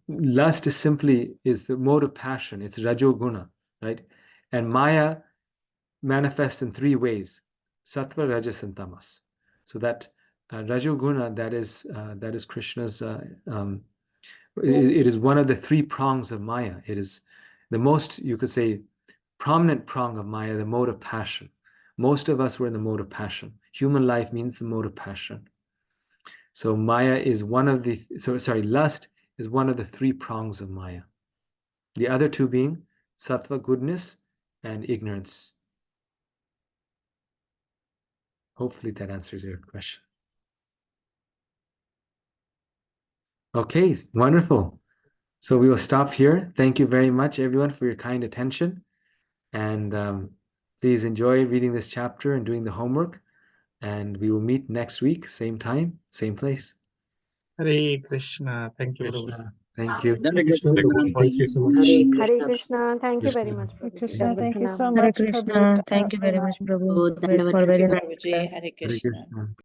lust is the mode of passion. It's rajoguna, right? And Maya manifests in three ways: sattva, rajas, and tamas. So that rajoguna, that is Krishna's. It is one of the three prongs of Maya. It is the most, you could say, prominent prong of Maya, the mode of passion. Most of us were in the mode of passion. Human life means the mode of passion. So Maya is one of the, lust is one of the three prongs of Maya. The other two being sattva, goodness, and ignorance. Hopefully that answers your question. Okay, wonderful. So we will stop here. Thank you very much, everyone, for your kind attention. And please enjoy reading this chapter and doing the homework. And we will meet next week, same time, same place. Hare Krishna. Thank you, Prabhuji. Krishna. Thank you. Hare Krishna, Prabhuji. Thank you so much. Hare Krishna. Thank you very much, Hare Prabhuji. Krishna, Dandavat thank you so pranam. Hare much, Krishna. Prabhu. Thank you very much, Prabhu, So, for Dandavad very Pranam. nice class. Hare Hare Krishna. Krishna.